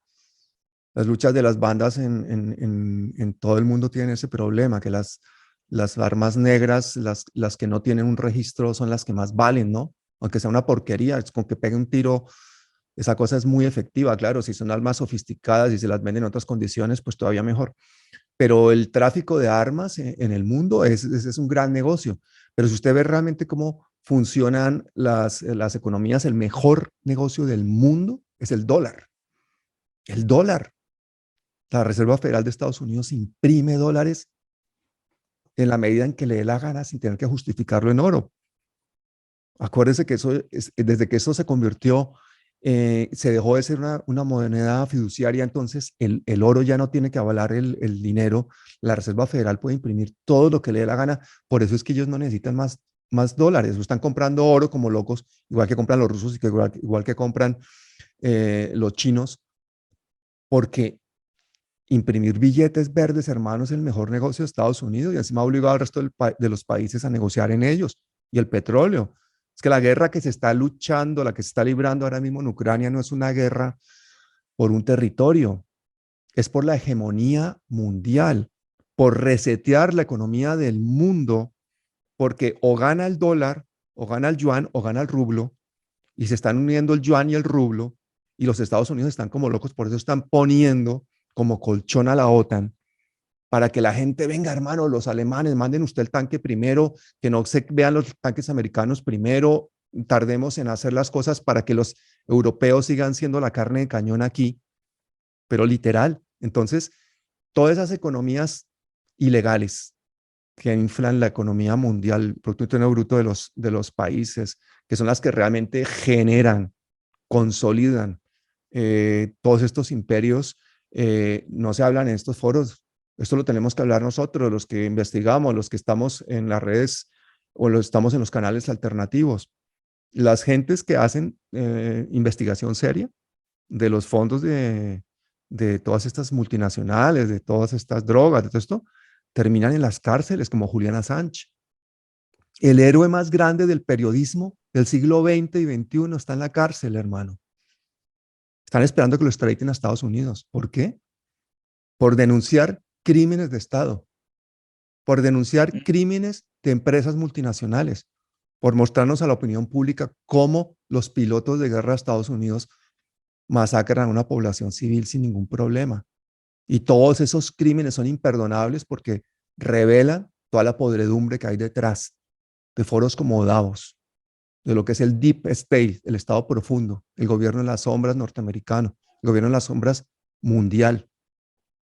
Las luchas de las bandas en todo el mundo tienen ese problema, que las armas negras, las que no tienen un registro, son las que más valen, ¿no? Aunque sea una porquería, es con que pegue un tiro, esa cosa es muy efectiva, claro, si son armas sofisticadas y se las venden en otras condiciones, pues todavía mejor. Pero el tráfico de armas en el mundo es un gran negocio. Pero si usted ve realmente cómo funcionan las economías, el mejor negocio del mundo es el dólar. El dólar. La Reserva Federal de Estados Unidos imprime dólares en la medida en que le dé la gana sin tener que justificarlo en oro. Acuérdese que desde que eso se convirtió, se dejó de ser una moneda fiduciaria, entonces el oro ya no tiene que avalar el dinero. La Reserva Federal puede imprimir todo lo que le dé la gana. Por eso es que ellos no necesitan más dólares. Están comprando oro como locos, igual que compran los rusos y igual que compran los chinos, porque imprimir billetes verdes, hermanos, es el mejor negocio de Estados Unidos y encima ha obligado al resto de los países a negociar en ellos. Y el petróleo. Es que la guerra que se está luchando, la que se está librando ahora mismo en Ucrania, no es una guerra por un territorio, es por la hegemonía mundial, por resetear la economía del mundo, porque o gana el dólar o gana el yuan o gana el rublo, y se están uniendo el yuan y el rublo, y los Estados Unidos están como locos, por eso están poniendo como colchón a la OTAN, para que la gente venga, hermano, los alemanes, manden usted el tanque primero, que no se vean los tanques americanos primero, tardemos en hacer las cosas para que los europeos sigan siendo la carne de cañón aquí, pero literal. Entonces, todas esas economías ilegales que inflan la economía mundial, el Producto Interno Bruto de los países, que son las que realmente generan, consolidan todos estos imperios, no se hablan en estos foros. Esto lo tenemos que hablar nosotros, los que investigamos, los que estamos en las redes o los estamos en los canales alternativos. Las gentes que hacen investigación seria de los fondos de todas estas multinacionales, de todas estas drogas, de todo esto, terminan en las cárceles como Julian Assange. El héroe más grande del periodismo del siglo XX y XXI está en la cárcel, hermano. Están esperando que lo extraditen a Estados Unidos. ¿Por qué? Por denunciar crímenes de Estado, por denunciar crímenes de empresas multinacionales, por mostrarnos a la opinión pública cómo los pilotos de guerra de Estados Unidos masacran a una población civil sin ningún problema. Y todos esos crímenes son imperdonables porque revelan toda la podredumbre que hay detrás de foros como Davos, de lo que es el Deep State, el Estado profundo, el gobierno en las sombras norteamericano, el gobierno en las sombras mundial.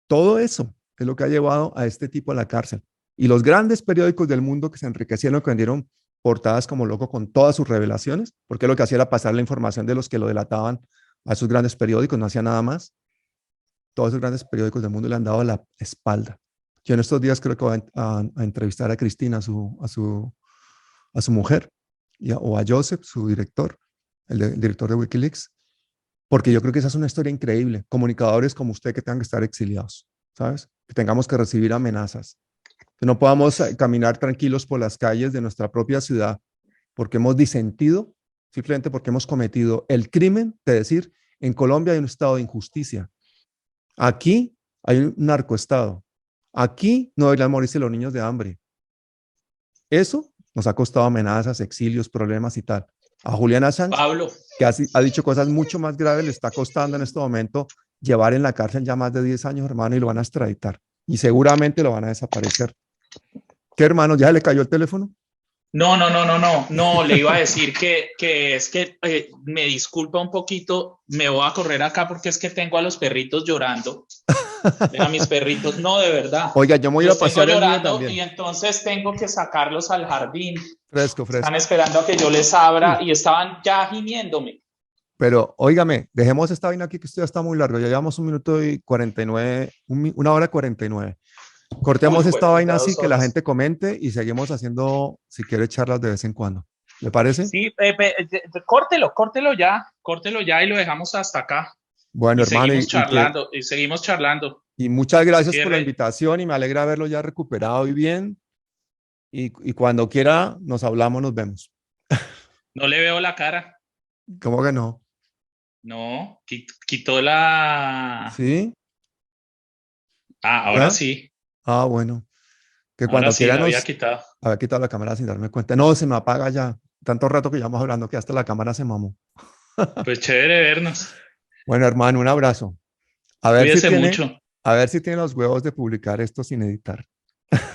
Todo eso es lo que ha llevado a este tipo a la cárcel. Y los grandes periódicos del mundo que se enriquecieron, que vendieron portadas como loco con todas sus revelaciones, porque lo que hacía era pasar la información de los que lo delataban a esos grandes periódicos, no hacía nada más. Todos esos grandes periódicos del mundo le han dado la espalda. Yo en estos días creo que voy a entrevistar a Cristina, a su mujer, o a Joseph, su director, el director de Wikileaks, porque yo creo que esa es una historia increíble. Comunicadores como usted que tengan que estar exiliados, ¿sabes? Que tengamos que recibir amenazas, que no podamos caminar tranquilos por las calles de nuestra propia ciudad porque hemos disentido, simplemente porque hemos cometido el crimen de decir, en Colombia hay un estado de injusticia. Aquí hay un narcoestado. Aquí no deberían morirse los niños de hambre. Eso nos ha costado amenazas, exilios, problemas y tal. A Julian Assange,
Pablo,
que ha dicho cosas mucho más graves, le está costando en este momento llevar en la cárcel ya más de 10 años, hermano, y lo van a extraditar. Y seguramente lo van a desaparecer. ¿Qué, hermano? ¿Ya le cayó el teléfono?
no, le iba a decir que es que me disculpa un poquito, me voy a correr acá porque es que tengo a los perritos llorando. A mis perritos, no, de verdad.
Oiga, yo me voy a ir a
Los tengo
pasear el mío
llorando y
también.
entonces tengo que sacarlos al jardín.
Fresco,
Están
fresco.
esperando a que yo les abra y estaban ya gimiéndome.
Pero, óigame, dejemos esta vaina aquí que esto ya está muy largo. Ya llevamos 1 minuto y 49, una hora 49. Cortemos
Uy,
esta vaina
puta,
así,
2
que la
horas.
gente comente y seguimos haciendo, si quiere, charlas de vez en cuando. ¿Le parece?
Sí, córtelo ya y lo dejamos hasta acá.
Bueno,
Y
hermano,
seguimos charlando, y seguimos charlando.
y muchas gracias por la
Cierre,
invitación y me alegra verlo ya recuperado y bien. Y cuando quiera, nos hablamos, nos vemos.
no le veo la cara.
¿Cómo que no?
No, quitó la...
¿Sí?
Ah, ahora
¿Ya?
sí,
Ah, bueno. Que
ahora
cuando
sí
quiera
la había
nos
quitado.
había quitado la cámara sin darme cuenta. No, se me apaga ya. Tanto rato que llevamos hablando que hasta la cámara se mamó.
Pues chévere vernos.
Bueno, hermano, un abrazo. A ver si
Cuídese
tiene,
mucho.
a ver si tiene los huevos de publicar esto sin editar.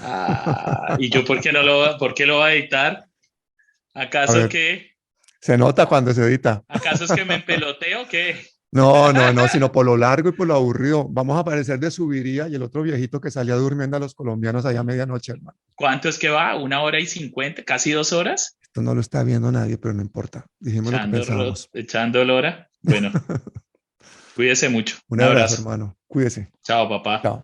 Ah, ¿y yo por qué por qué lo va a editar?
A
¿Acaso
ver,
qué?
se nota cuando se edita.
¿Acaso es que me empeloteo o qué?
No, no, no, sino por lo largo y por lo aburrido. Vamos a aparecer de Subiría y el otro viejito que salía durmiendo a los colombianos allá a medianoche, hermano.
¿Cuánto es que va? ¿1 hora y 50? ¿Casi 2 horas?
Esto no lo está viendo nadie, pero no importa. Dijimos lo que pensábamos.
Echando lora. Bueno, cuídese mucho.
Un
Un
abrazo,
abrazo.
hermano. Cuídese.
Chao, papá.
Chao.